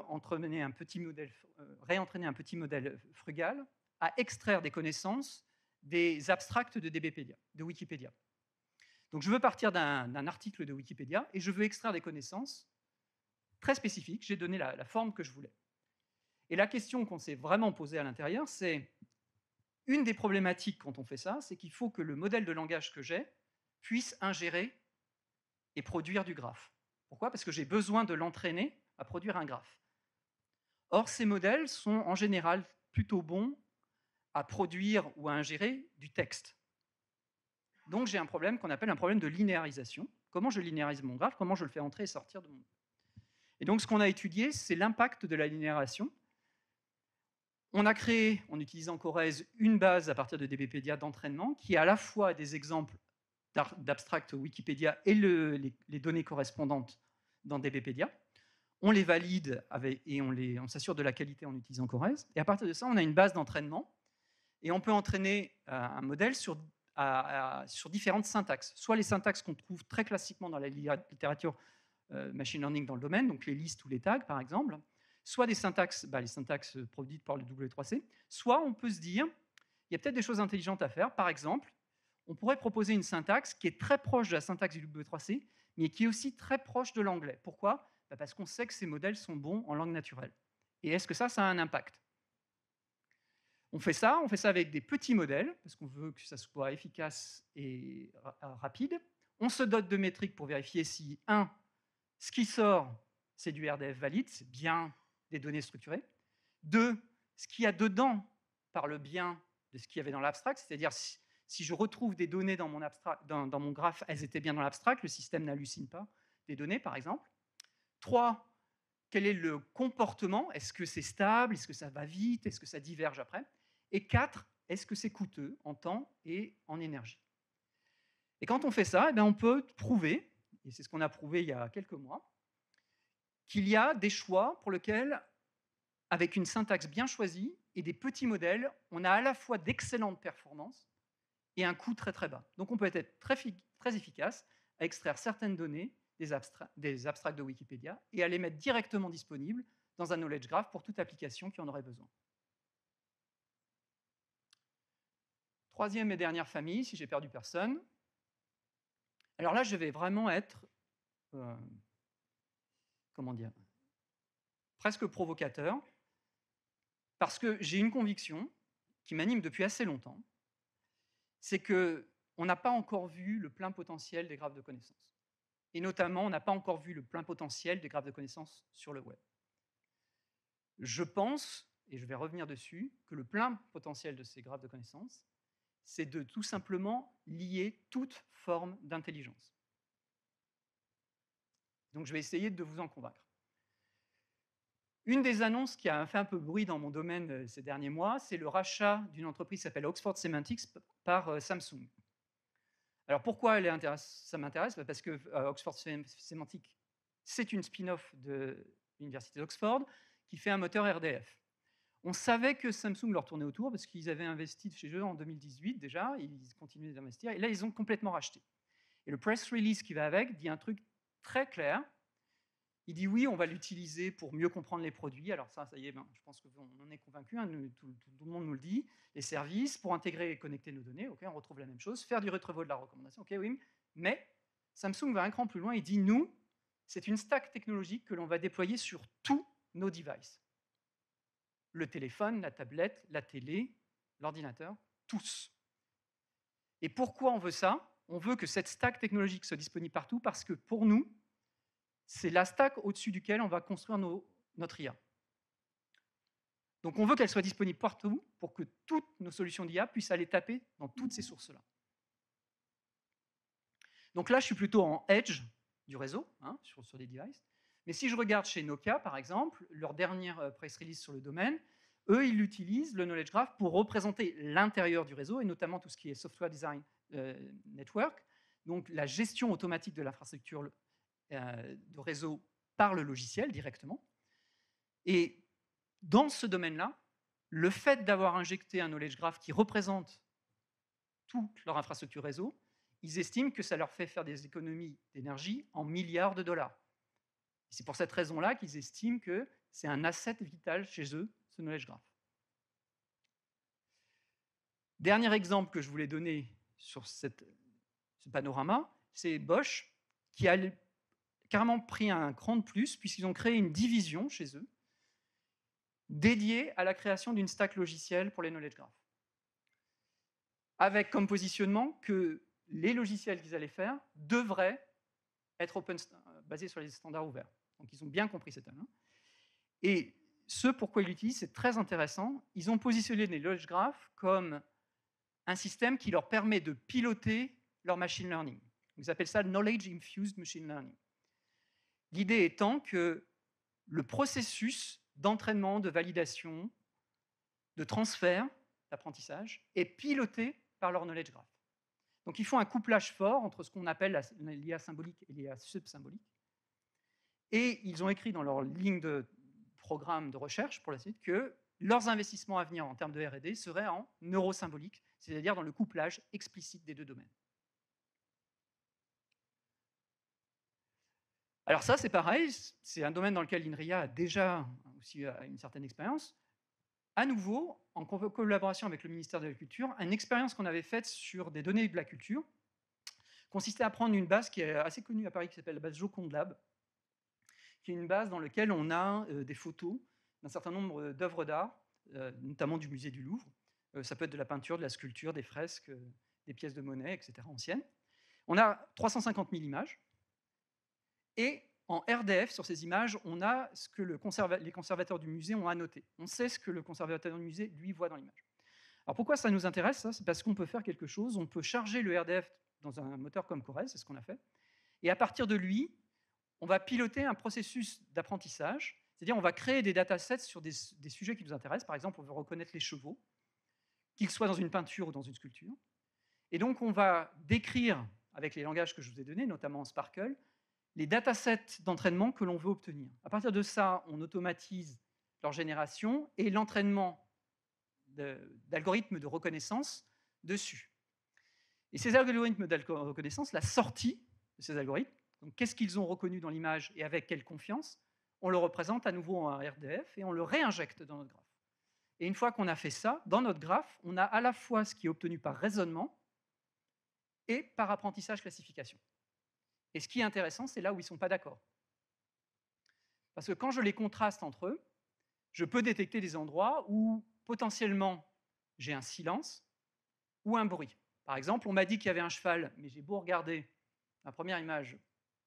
réentraîner un petit modèle frugal à extraire des connaissances des abstracts de DBpedia, de Wikipédia? Donc je veux partir d'un article de Wikipédia et je veux extraire des connaissances très spécifiques. J'ai donné la forme que je voulais. Et la question qu'on s'est vraiment posée à l'intérieur, c'est une des problématiques quand on fait ça, c'est qu'il faut que le modèle de langage que j'ai puisse ingérer et produire du graphe. Pourquoi? Parce que j'ai besoin de l'entraîner à produire un graphe. Or, ces modèles sont en général plutôt bons à produire ou à ingérer du texte. Donc j'ai un problème qu'on appelle un problème de linéarisation. Comment je linéarise mon graphe? Comment je le fais entrer et sortir de mon... Et donc ce qu'on a étudié, c'est l'impact de la linéarisation. On a créé, en utilisant Corez, une base à partir de DBpedia d'entraînement qui a à la fois des exemples d'abstract Wikipédia et les données correspondantes dans DBpedia. On les valide et on s'assure de la qualité en utilisant Corez. Et à partir de ça, on a une base d'entraînement et on peut entraîner un modèle sur différentes syntaxes. Soit les syntaxes qu'on trouve très classiquement dans la littérature machine learning dans le domaine, donc les listes ou les tags par exemple, soit les syntaxes produites par le W3C, soit on peut se dire, il y a peut-être des choses intelligentes à faire. Par exemple, on pourrait proposer une syntaxe qui est très proche de la syntaxe du W3C, mais qui est aussi très proche de l'anglais. Pourquoi? Parce qu'on sait que ces modèles sont bons en langue naturelle. Et est-ce que ça a un impact? On fait ça avec des petits modèles, parce qu'on veut que ça soit efficace et rapide. On se dote de métriques pour vérifier si, ce qui sort, c'est du RDF valide, c'est bien des données structurées. 2, ce qu'il y a dedans parle bien de ce qu'il y avait dans l'abstract, c'est-à-dire si je retrouve des données dans mon graphe, elles étaient bien dans l'abstract, le système n'hallucine pas des données, par exemple. 3, quel est le comportement? Est-ce que c'est stable? Est-ce que ça va vite? Est-ce que ça diverge après? Et 4, est-ce que c'est coûteux en temps et en énergie? Et quand on fait ça, on peut prouver, et c'est ce qu'on a prouvé il y a quelques mois, qu'il y a des choix pour lesquels, avec une syntaxe bien choisie et des petits modèles, on a à la fois d'excellentes performances et un coût très très bas. Donc on peut être très efficace à extraire certaines données des abstracts de Wikipédia et à les mettre directement disponibles dans un knowledge graph pour toute application qui en aurait besoin. Troisième et dernière famille, si j'ai perdu personne. Alors là, je vais vraiment être, comment dire, presque provocateur, parce que j'ai une conviction qui m'anime depuis assez longtemps, c'est qu'on n'a pas encore vu le plein potentiel des graphes de connaissances. Et notamment, on n'a pas encore vu le plein potentiel des graphes de connaissances sur le web. Je pense, et je vais revenir dessus, que le plein potentiel de ces graphes de connaissances, c'est de tout simplement lier toute forme d'intelligence. Donc je vais essayer de vous en convaincre. Une des annonces qui a fait un peu bruit dans mon domaine ces derniers mois, c'est le rachat d'une entreprise qui s'appelle Oxford Semantics par Samsung. Alors pourquoi ça m'intéresse? Parce que Oxford Semantics, c'est une spin-off de l'université d'Oxford qui fait un moteur RDF. On savait que Samsung leur tournait autour parce qu'ils avaient investi chez eux en 2018 déjà, ils continuaient d'investir, et là ils ont complètement racheté. Et le press release qui va avec dit un truc très clair. Il dit oui, on va l'utiliser pour mieux comprendre les produits. Alors ça y est, je pense qu'on en est convaincu, hein, tout le monde nous le dit. Les services, pour intégrer et connecter nos données, ok, on retrouve la même chose. Faire du retrieval de la recommandation, ok, oui. Mais Samsung va un cran plus loin et dit nous, c'est une stack technologique que l'on va déployer sur tous nos devices. Le téléphone, la tablette, la télé, l'ordinateur, tous. Et pourquoi on veut ça? On veut que cette stack technologique soit disponible partout parce que pour nous, c'est la stack au-dessus duquel on va construire notre IA. Donc on veut qu'elle soit disponible partout pour que toutes nos solutions d'IA puissent aller taper dans toutes ces sources-là. Donc là, je suis plutôt en edge du réseau, hein, sur des devices. Mais si je regarde chez Nokia, par exemple, leur dernière press release sur le domaine, eux, ils utilisent le Knowledge Graph pour représenter l'intérieur du réseau, et notamment tout ce qui est Software Design Network, donc la gestion automatique de l'infrastructure de réseau par le logiciel directement. Et dans ce domaine-là, le fait d'avoir injecté un knowledge graph qui représente toute leur infrastructure réseau, ils estiment que ça leur fait faire des économies d'énergie en milliards de dollars. C'est pour cette raison-là qu'ils estiment que c'est un asset vital chez eux, ce knowledge graph. Dernier exemple que je voulais donner sur ce panorama, c'est Bosch qui a carrément pris un cran de plus puisqu'ils ont créé une division chez eux dédiée à la création d'une stack logicielle pour les knowledge graphs. Avec comme positionnement que les logiciels qu'ils allaient faire devraient être basés sur les standards ouverts. Donc ils ont bien compris cette année. Et ce pourquoi ils l'utilisent, c'est très intéressant. Ils ont positionné les knowledge graphs comme un système qui leur permet de piloter leur machine learning. Ils appellent ça Knowledge Infused Machine Learning. L'idée étant que le processus d'entraînement, de validation, de transfert, d'apprentissage, est piloté par leur knowledge graph. Donc ils font un couplage fort entre ce qu'on appelle l'IA symbolique et l'IA subsymbolique. Et ils ont écrit dans leur ligne de programme de recherche pour la suite que leurs investissements à venir en termes de R&D seraient en neurosymbolique, c'est-à-dire dans le couplage explicite des deux domaines. Alors ça, c'est pareil, c'est un domaine dans lequel l'INRIA a déjà aussi une certaine expérience. À nouveau, en collaboration avec le ministère de la Culture, une expérience qu'on avait faite sur des données de la culture consistait à prendre une base qui est assez connue à Paris, qui s'appelle la base Joconde Lab, qui est une base dans laquelle on a des photos d'un certain nombre d'œuvres d'art, notamment du musée du Louvre. Ça peut être de la peinture, de la sculpture, des fresques, des pièces de monnaie, etc., anciennes. On a 350 000 images. Et en RDF, sur ces images, on a ce que les conservateurs du musée ont annoté. On sait ce que le conservateur du musée, lui, voit dans l'image. Alors pourquoi ça nous intéresse, ça? C'est parce qu'on peut faire quelque chose, on peut charger le RDF dans un moteur comme Corel, c'est ce qu'on a fait, et à partir de lui, on va piloter un processus d'apprentissage, c'est-à-dire on va créer des datasets sur des sujets qui nous intéressent. Par exemple, on veut reconnaître les chevaux. qu'il soit dans une peinture ou dans une sculpture. Et donc, on va décrire, avec les langages que je vous ai donnés, notamment en Sparkle, les datasets d'entraînement que l'on veut obtenir. À partir de ça, on automatise leur génération et l'entraînement d'algorithmes de reconnaissance dessus. Et ces algorithmes de reconnaissance, la sortie de ces algorithmes, donc qu'est-ce qu'ils ont reconnu dans l'image et avec quelle confiance, on le représente à nouveau en RDF et on le réinjecte dans notre graphe. Et une fois qu'on a fait ça, dans notre graphe, on a à la fois ce qui est obtenu par raisonnement et par apprentissage-classification. Et ce qui est intéressant, c'est là où ils ne sont pas d'accord. Parce que quand je les contraste entre eux, je peux détecter des endroits où potentiellement j'ai un silence ou un bruit. Par exemple, on m'a dit qu'il y avait un cheval, mais j'ai beau regarder la première image,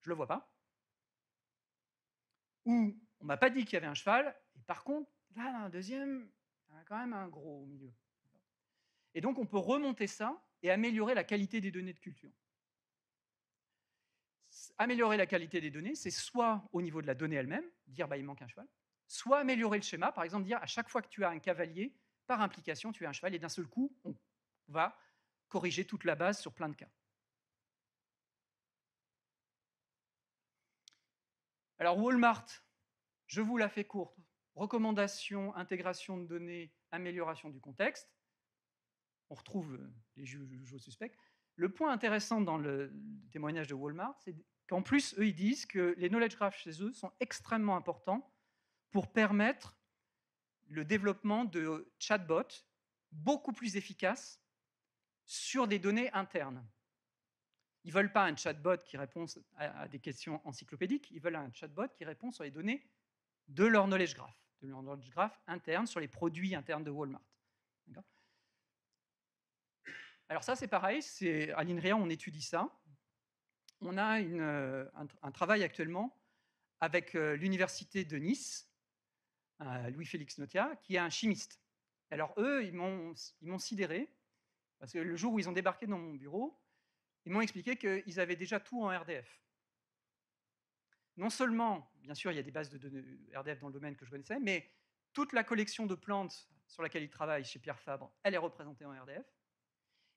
je ne le vois pas. Ou on ne m'a pas dit qu'il y avait un cheval, et par contre, là, dans la deuxième, il y a quand même un gros au milieu. Et donc, on peut remonter ça et améliorer la qualité des données de culture. Améliorer la qualité des données, c'est soit au niveau de la donnée elle-même, dire bah, il manque un cheval, soit améliorer le schéma, par exemple dire à chaque fois que tu as un cavalier, par implication, tu as un cheval, et d'un seul coup, on va corriger toute la base sur plein de cas. Alors Walmart, je vous la fais courte. Recommandation, intégration de données, amélioration du contexte. On retrouve les juges suspects. Le point intéressant dans le témoignage de Walmart, c'est qu'en plus, eux, ils disent que les knowledge graphs chez eux sont extrêmement importants pour permettre le développement de chatbots beaucoup plus efficaces sur des données internes. Ils ne veulent pas un chatbot qui répond à des questions encyclopédiques, ils veulent un chatbot qui répond sur les données de leur knowledge graph interne, sur les produits internes de Walmart. Alors ça, c'est pareil, à l'INRIA, on étudie ça. On a un travail actuellement avec l'université de Nice, Louis-Félix Notia, qui est un chimiste. Alors eux, ils m'ont sidéré, parce que le jour où ils ont débarqué dans mon bureau, ils m'ont expliqué qu'ils avaient déjà tout en RDF. Non seulement, bien sûr, il y a des bases de données RDF dans le domaine que je connaissais, mais toute la collection de plantes sur laquelle ils travaillent chez Pierre Fabre, elle est représentée en RDF.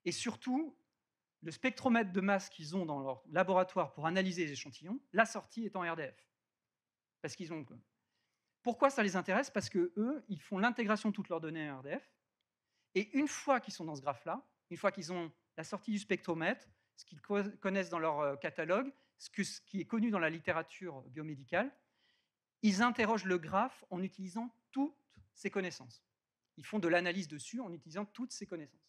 Et surtout, le spectromètre de masse qu'ils ont dans leur laboratoire pour analyser les échantillons, la sortie est en RDF. Parce qu'ils ont... Pourquoi ça les intéresse? Parce qu'eux, ils font l'intégration de toutes leurs données en RDF. Et une fois qu'ils sont dans ce graphe-là, une fois qu'ils ont la sortie du spectromètre, ce qu'ils connaissent dans leur catalogue, ce qui est connu dans la littérature biomédicale, ils interrogent le graphe en utilisant toutes ces connaissances. Ils font de l'analyse dessus en utilisant toutes ces connaissances.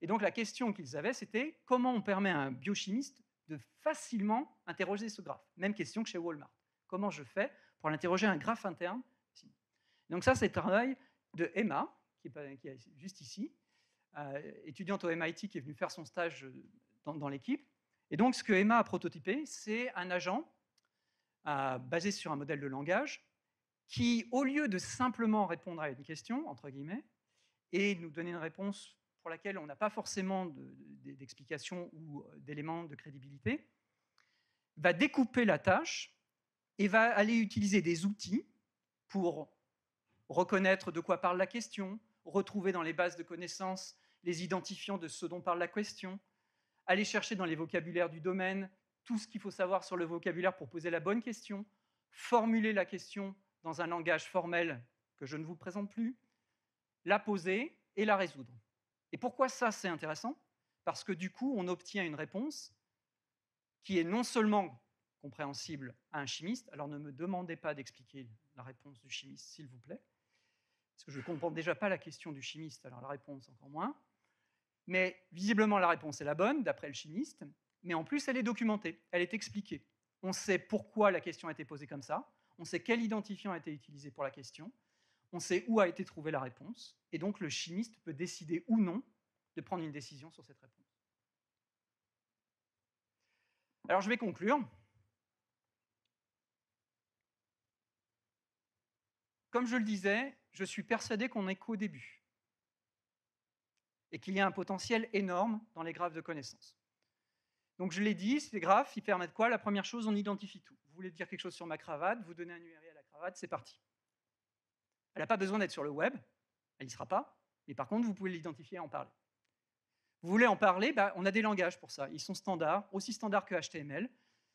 Et donc la question qu'ils avaient, c'était comment on permet à un biochimiste de facilement interroger ce graphe? Même question que chez Walmart. Comment je fais pour l'interroger un graphe interne? Donc ça, c'est le travail de Emma, qui est juste ici, étudiante au MIT qui est venue faire son stage dans l'équipe. Et donc ce que Emma a prototypé, c'est un agent basé sur un modèle de langage qui, au lieu de simplement répondre à une question, entre guillemets, et nous donner une réponse pour laquelle on n'a pas forcément d'explication ou d'éléments de crédibilité, va découper la tâche et va aller utiliser des outils pour reconnaître de quoi parle la question, retrouver dans les bases de connaissances les identifiants de ce dont parle la question, aller chercher dans les vocabulaires du domaine tout ce qu'il faut savoir sur le vocabulaire pour poser la bonne question, formuler la question dans un langage formel que je ne vous présente plus, la poser et la résoudre. Et pourquoi ça, c'est intéressant? Parce que du coup, on obtient une réponse qui est non seulement compréhensible à un chimiste, alors ne me demandez pas d'expliquer la réponse du chimiste, s'il vous plaît, parce que je ne comprends déjà pas la question du chimiste, alors la réponse encore moins, mais visiblement la réponse est la bonne, d'après le chimiste, mais en plus elle est documentée, elle est expliquée. On sait pourquoi la question a été posée comme ça, on sait quel identifiant a été utilisé pour la question, on sait où a été trouvée la réponse, et donc le chimiste peut décider ou non de prendre une décision sur cette réponse. Alors je vais conclure. Comme je le disais, je suis persuadé qu'on n'est qu'au début et qu'il y a un potentiel énorme dans les graphes de connaissances. Donc je l'ai dit, ces graphes, ils permettent quoi? La première chose, on identifie tout. Vous voulez dire quelque chose sur ma cravate, vous donnez un URL à la cravate, c'est parti. Elle n'a pas besoin d'être sur le web, elle n'y sera pas, Mais par contre, vous pouvez l'identifier et en parler. Vous voulez en parler, on a des langages pour ça. Ils sont standards, aussi standards que HTML.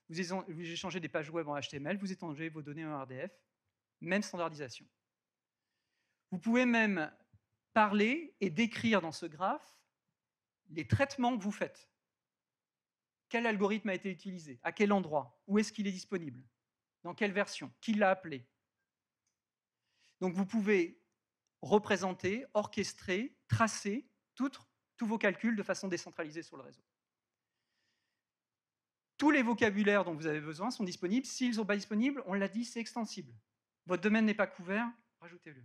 Vous échangez des pages web en HTML, vous échangez vos données en RDF, même standardisation. Vous pouvez même parler et décrire dans ce graphe les traitements que vous faites. Quel algorithme a été utilisé? À quel endroit? Où est-ce qu'il est disponible? Dans quelle version? Qui l'a appelé? Donc vous pouvez représenter, orchestrer, tracer tous vos calculs de façon décentralisée sur le réseau. Tous les vocabulaires dont vous avez besoin sont disponibles. S'ils ne sont pas disponibles, on l'a dit, c'est extensible. Votre domaine n'est pas couvert, rajoutez-le.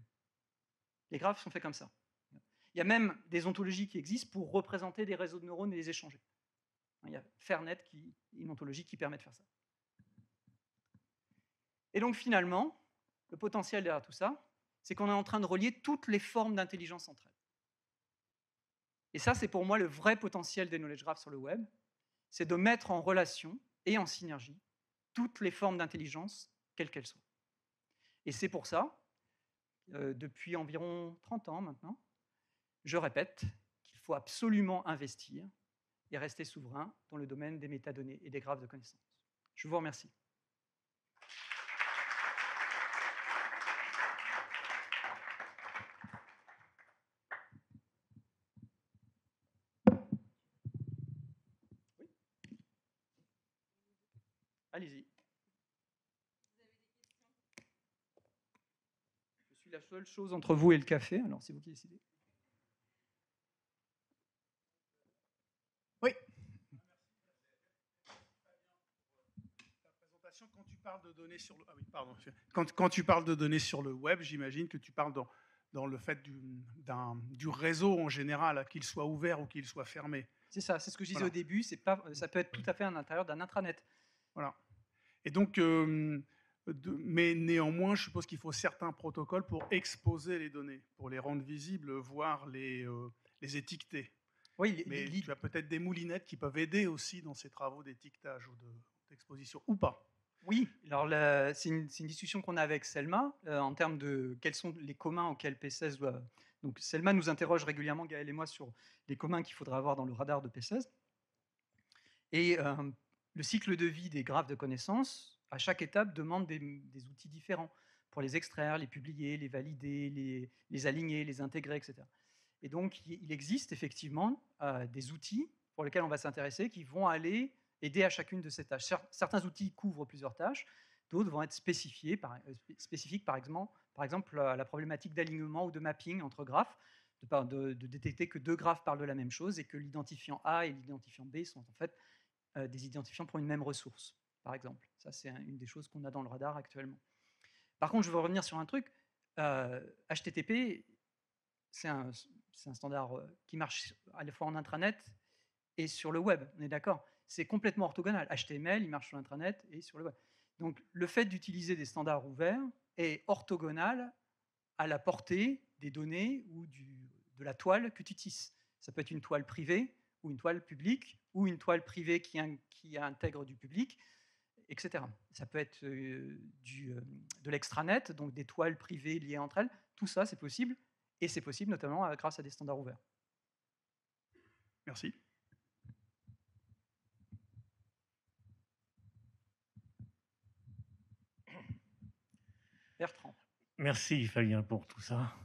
Les graphes sont faits comme ça. Il y a même des ontologies qui existent pour représenter des réseaux de neurones et les échanger. Il y a Fernet, une ontologie qui permet de faire ça. Et donc finalement, le potentiel derrière tout ça, c'est qu'on est en train de relier toutes les formes d'intelligence entre elles. Et ça, c'est pour moi le vrai potentiel des knowledge graphs sur le web, c'est de mettre en relation et en synergie toutes les formes d'intelligence, quelles qu'elles soient. Et c'est pour ça, depuis environ 30 ans maintenant, je répète qu'il faut absolument investir et rester souverain dans le domaine des métadonnées et des graphes de connaissances. Je vous remercie. Oui. Allez-y. Je suis la seule chose entre vous et le café, alors c'est vous qui décidez. Oui. Quand tu parles de données sur le, quand tu parles de données sur le web, j'imagine que tu parles dans le fait du réseau en général, qu'il soit ouvert ou qu'il soit fermé. C'est ça, c'est ce que je disais au début, ça peut être tout à fait à l'intérieur d'un intranet. Voilà. Et donc, mais néanmoins, je suppose qu'il faut certains protocoles pour exposer les données, pour les rendre visibles, voire les étiqueter. Oui, mais tu as peut-être des moulinettes qui peuvent aider aussi dans ces travaux d'étiquetage ou d'exposition, ou pas. Oui, alors c'est une discussion qu'on a avec Selma en termes de quels sont les communs auxquels P16 doit. Donc Selma nous interroge régulièrement, Gaël et moi, sur les communs qu'il faudra avoir dans le radar de P16. Et le cycle de vie des graphes de connaissances, à chaque étape, demande des outils différents pour les extraire, les publier, les valider, les aligner, les intégrer, etc. Et donc, il existe effectivement des outils pour lesquels on va s'intéresser qui vont aller aider à chacune de ces tâches. Certains outils couvrent plusieurs tâches, d'autres vont être spécifiques, par exemple à la problématique d'alignement ou de mapping entre graphes, de détecter que deux graphes parlent de la même chose et que l'identifiant A et l'identifiant B sont en fait des identifiants pour une même ressource, par exemple. Ça, c'est une des choses qu'on a dans le radar actuellement. Par contre, je veux revenir sur un truc. HTTP, c'est un standard qui marche à la fois en intranet et sur le web, on est d'accord? C'est complètement orthogonal. HTML, il marche sur l'intranet et sur le web. Donc, le fait d'utiliser des standards ouverts est orthogonal à la portée des données ou de la toile que tu tisses. Ça peut être une toile privée ou une toile publique, ou une toile privée qui intègre du public, etc. Ça peut être de l'extranet, donc des toiles privées liées entre elles. Tout ça, c'est possible, et c'est possible notamment grâce à des standards ouverts. Merci. Bertrand. Merci Fabien pour tout ça.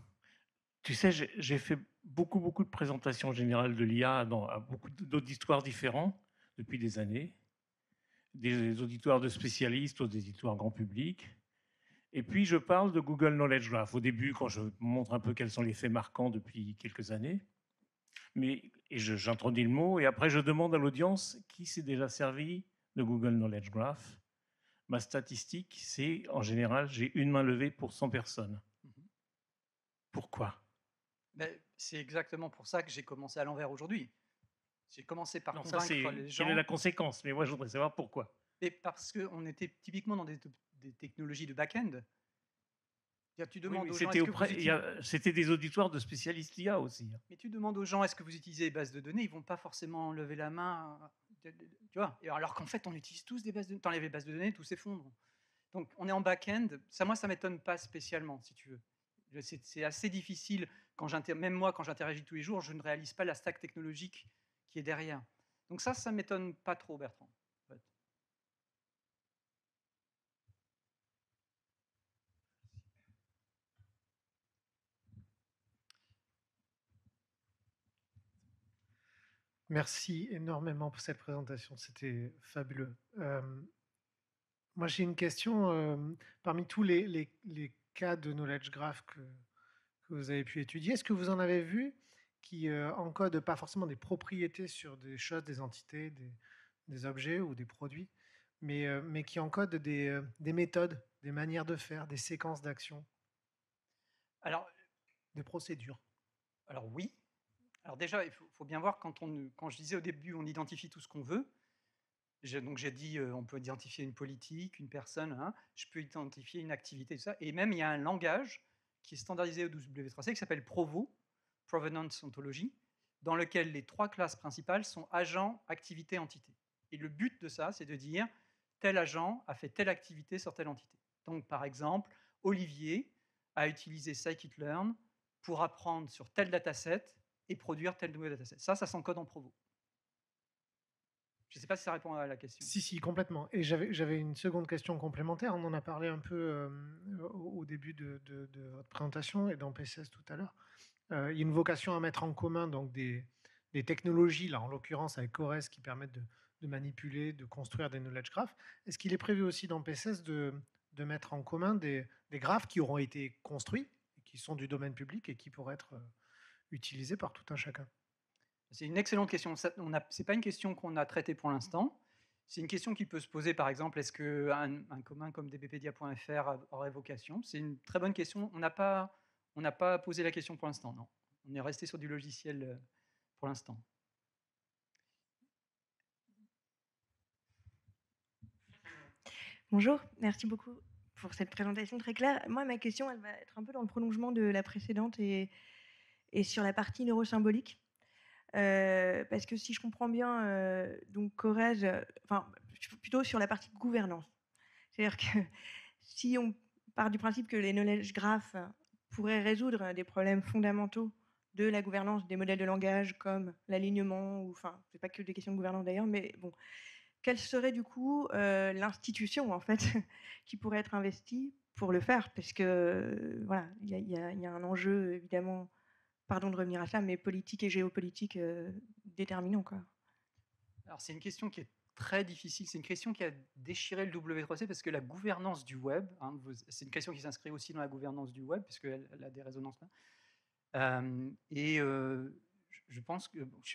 Tu sais, j'ai fait beaucoup de présentations générales de l'IA à beaucoup d'auditoires différents depuis des années. Des auditoires de spécialistes, des auditoires grand public. Et puis, je parle de Google Knowledge Graph. Au début, quand je montre un peu quels sont les faits marquants depuis quelques années. Et j'introduis le mot, et après, je demande à l'audience qui s'est déjà servi de Google Knowledge Graph. Ma statistique, c'est, en général, j'ai une main levée pour 100 personnes. Pourquoi ? C'est exactement pour ça que j'ai commencé à l'envers aujourd'hui. J'ai commencé par convaincre les gens. Quelle est la conséquence? Mais moi, je voudrais savoir pourquoi. Et parce qu'on était typiquement dans des technologies de back-end. Tu demandes aux gens, c'était des auditoires de spécialistes IA aussi. Mais tu demandes aux gens, est-ce que vous utilisez des bases de données? Ils ne vont pas forcément lever la main. Tu vois, alors qu'en fait, on utilise tous des bases de données. Tu enlèves les bases de données, tout s'effondre. Donc, on est en back-end. Ça, moi, ça ne m'étonne pas spécialement, si tu veux. C'est assez difficile même moi, quand j'interagis tous les jours, je ne réalise pas la stack technologique qui est derrière. Donc ça ne m'étonne pas trop, Bertrand. En fait. Merci énormément pour cette présentation, c'était fabuleux. Moi, j'ai une question. Parmi tous les cas de knowledge graph que vous avez pu étudier, est-ce que vous en avez vu qui encodent pas forcément des propriétés sur des choses, des entités, des objets ou des produits, mais qui encodent des méthodes, des manières de faire, des séquences d'actions, des procédures? Alors oui. Alors déjà, il faut bien voir, quand je disais au début, on identifie tout ce qu'on veut. Donc j'ai dit, on peut identifier une politique, une personne, hein, je peux identifier une activité, tout ça. Et même, il y a un langage qui est standardisé au W3C qui s'appelle Provo, Provenance Ontology, dans lequel les 3 classes principales sont agent, activité, entité. Et le but de ça, c'est de dire tel agent a fait telle activité sur telle entité. Donc par exemple, Olivier a utilisé scikit-learn pour apprendre sur tel dataset et produire tel nouveau dataset. Ça s'encode en Provo. Je ne sais pas si ça répond à la question. Si, complètement. Et j'avais une seconde question complémentaire. On en a parlé un peu au début de votre présentation et dans PCS tout à l'heure. Il y a une vocation à mettre en commun donc des technologies, là en l'occurrence avec Cores, qui permettent de manipuler, de construire des knowledge graphs. Est-ce qu'il est prévu aussi dans PCS de mettre en commun des graphes qui auront été construits, qui sont du domaine public et qui pourraient être utilisés par tout un chacun? C'est une excellente question. Ce n'est pas une question qu'on a traitée pour l'instant. C'est une question qui peut se poser, par exemple, est-ce qu'un commun comme dbpedia.fr aurait vocation? C'est une très bonne question. On n'a pas posé la question pour l'instant, non. On est resté sur du logiciel pour l'instant. Bonjour, merci beaucoup pour cette présentation très claire. Moi, ma question, elle va être un peu dans le prolongement de la précédente et sur la partie neurosymbolique. Parce que si je comprends bien, donc Corrèze, enfin, plutôt sur la partie gouvernance. C'est-à-dire que si on part du principe que les knowledge graphs pourraient résoudre des problèmes fondamentaux de la gouvernance des modèles de langage comme l'alignement, ou enfin, c'est pas que des questions de gouvernance d'ailleurs, mais bon, quelle serait du coup l'institution en fait qui pourrait être investie pour le faire? Parce que voilà, il y a un enjeu évidemment, pardon de revenir à ça, mais politique et géopolitique déterminant, quoi. Alors c'est une question qui est très difficile. C'est une question qui a déchiré le W3C parce que la gouvernance du web, hein, c'est une question qui s'inscrit aussi dans la gouvernance du web puisqu'elle a des résonances là. Je pense que donc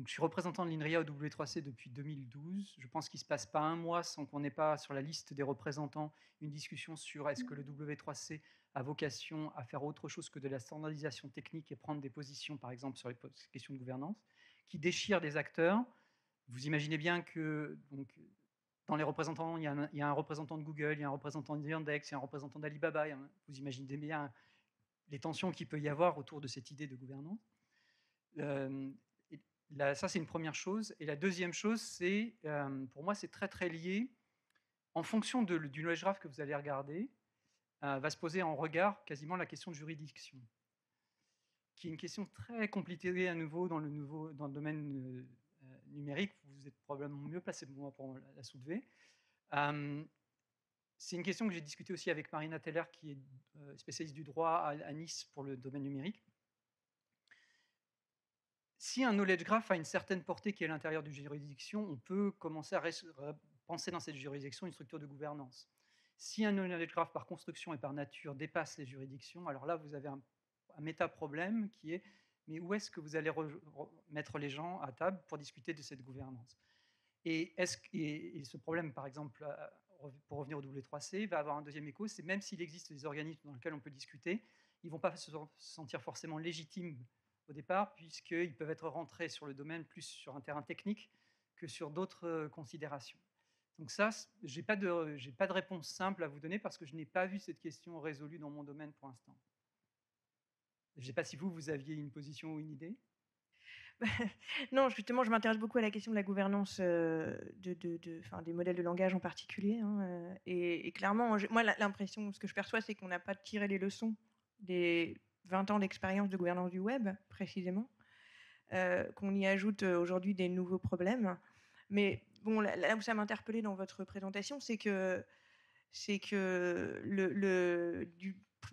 je suis représentant de l'INRIA au W3C depuis 2012. Je pense qu'il ne se passe pas un mois sans qu'on n'ait pas sur la liste des représentants une discussion sur est-ce que le W3C a vocation à faire autre chose que de la standardisation technique et prendre des positions, par exemple, sur les questions de gouvernance, qui déchire les acteurs. Vous imaginez bien que donc, dans les représentants, il y a un représentant de Google, il y a un représentant de Yandex, il y a un représentant d'Alibaba. Vous imaginez bien les tensions qu'il peut y avoir autour de cette idée de gouvernance. Ça, c'est une première chose. Et la deuxième chose, c'est, pour moi, c'est très, très lié. En fonction du knowledge graph que vous allez regarder, va se poser en regard quasiment la question de juridiction, qui est une question très compliquée à nouveau dans le domaine numérique. Vous êtes probablement mieux placé pour la soulever. C'est une question que j'ai discutée aussi avec Marina Teller, qui est spécialiste du droit à Nice pour le domaine numérique. Si un knowledge graph a une certaine portée qui est à l'intérieur d'une juridiction, on peut commencer à penser dans cette juridiction une structure de gouvernance. Si un knowledge graph par construction et par nature dépasse les juridictions, alors là vous avez un méta-problème qui est mais où est-ce que vous allez mettre les gens à table pour discuter de cette gouvernance? Et ce problème, par exemple, pour revenir au W3C, va avoir un deuxième écho, c'est même s'il existe des organismes dans lesquels on peut discuter, ils ne vont pas se sentir forcément légitimes au départ, puisqu'ils peuvent être rentrés sur le domaine plus sur un terrain technique que sur d'autres considérations. Donc ça, je n'ai pas de réponse simple à vous donner parce que je n'ai pas vu cette question résolue dans mon domaine pour l'instant. Je ne sais pas si vous aviez une position ou une idée. Non, justement, je m'intéresse beaucoup à la question de la gouvernance des modèles de langage en particulier. Hein, et clairement, moi, l'impression, ce que je perçois, c'est qu'on n'a pas tiré les leçons des 20 ans d'expérience de gouvernance du web, précisément, qu'on y ajoute aujourd'hui des nouveaux problèmes. Mais bon, là où ça m'a interpellée dans votre présentation, c'est que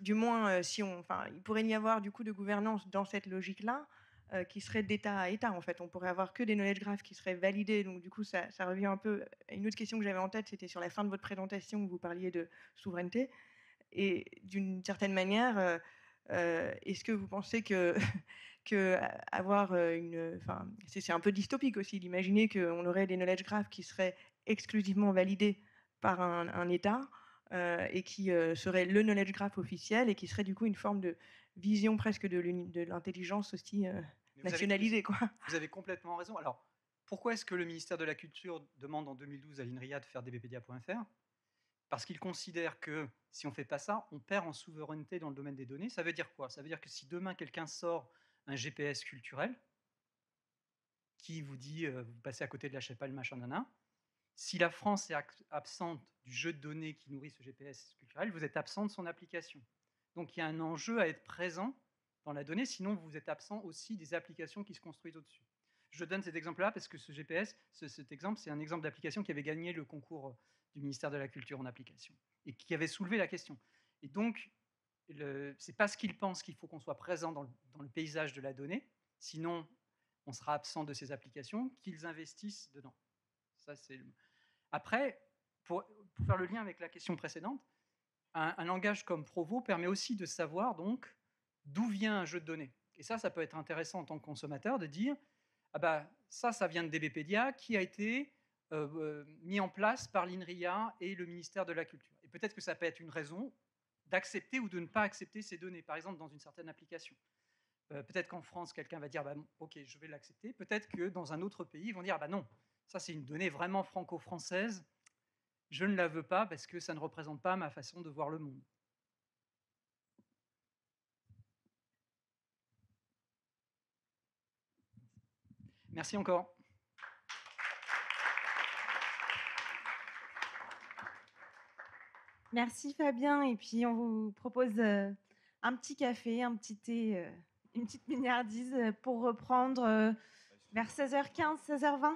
du moins, il pourrait y avoir du coup de gouvernance dans cette logique-là, qui serait d'État à État, en fait. On pourrait avoir que des knowledge graphs qui seraient validés. Donc, du coup, ça revient un peu à une autre question que j'avais en tête, c'était sur la fin de votre présentation où vous parliez de souveraineté. Et d'une certaine manière, est-ce que vous pensez que, avoir c'est un peu dystopique aussi d'imaginer qu'on aurait des knowledge graphs qui seraient exclusivement validés par un État et qui serait le knowledge graph officiel et qui serait du coup une forme de vision presque de l'intelligence aussi nationalisée, quoi. Vous avez complètement raison. Alors, pourquoi est-ce que le ministère de la Culture demande en 2012 à l'INRIA de faire dbpedia.fr? Parce qu'il considère que si on ne fait pas ça, on perd en souveraineté dans le domaine des données. Ça veut dire quoi? Ça veut dire que si demain quelqu'un sort un GPS culturel qui vous dit vous passez à côté de la chapelle, machin, nana, si la France est absente du jeu de données qui nourrit ce GPS culturel, vous êtes absent de son application. Donc il y a un enjeu à être présent dans la donnée, sinon vous êtes absent aussi des applications qui se construisent au-dessus. Je donne cet exemple-là parce que ce GPS, cet exemple, c'est un exemple d'application qui avait gagné le concours du ministère de la Culture en application et qui avait soulevé la question. Et donc, c'est parce qu'ils pensent qu'il faut qu'on soit présent dans le paysage de la donnée, sinon on sera absent de ces applications, qu'ils investissent dedans. Ça, c'est Après, pour faire le lien avec la question précédente, un langage comme Provo permet aussi de savoir donc d'où vient un jeu de données. Et ça peut être intéressant en tant que consommateur de dire ah bah, ça vient de DBpedia qui a été mis en place par l'INRIA et le ministère de la Culture. Et peut-être que ça peut être une raison d'accepter ou de ne pas accepter ces données, par exemple dans une certaine application. Peut-être qu'en France, quelqu'un va dire bah, ok, je vais l'accepter. Peut-être que dans un autre pays, ils vont dire bah non, ça c'est une donnée vraiment franco-française, je ne la veux pas parce que ça ne représente pas ma façon de voir le monde. Merci encore. Merci Fabien. Et puis on vous propose un petit café, un petit thé, une petite mignardise pour reprendre vers 16h15, 16h20.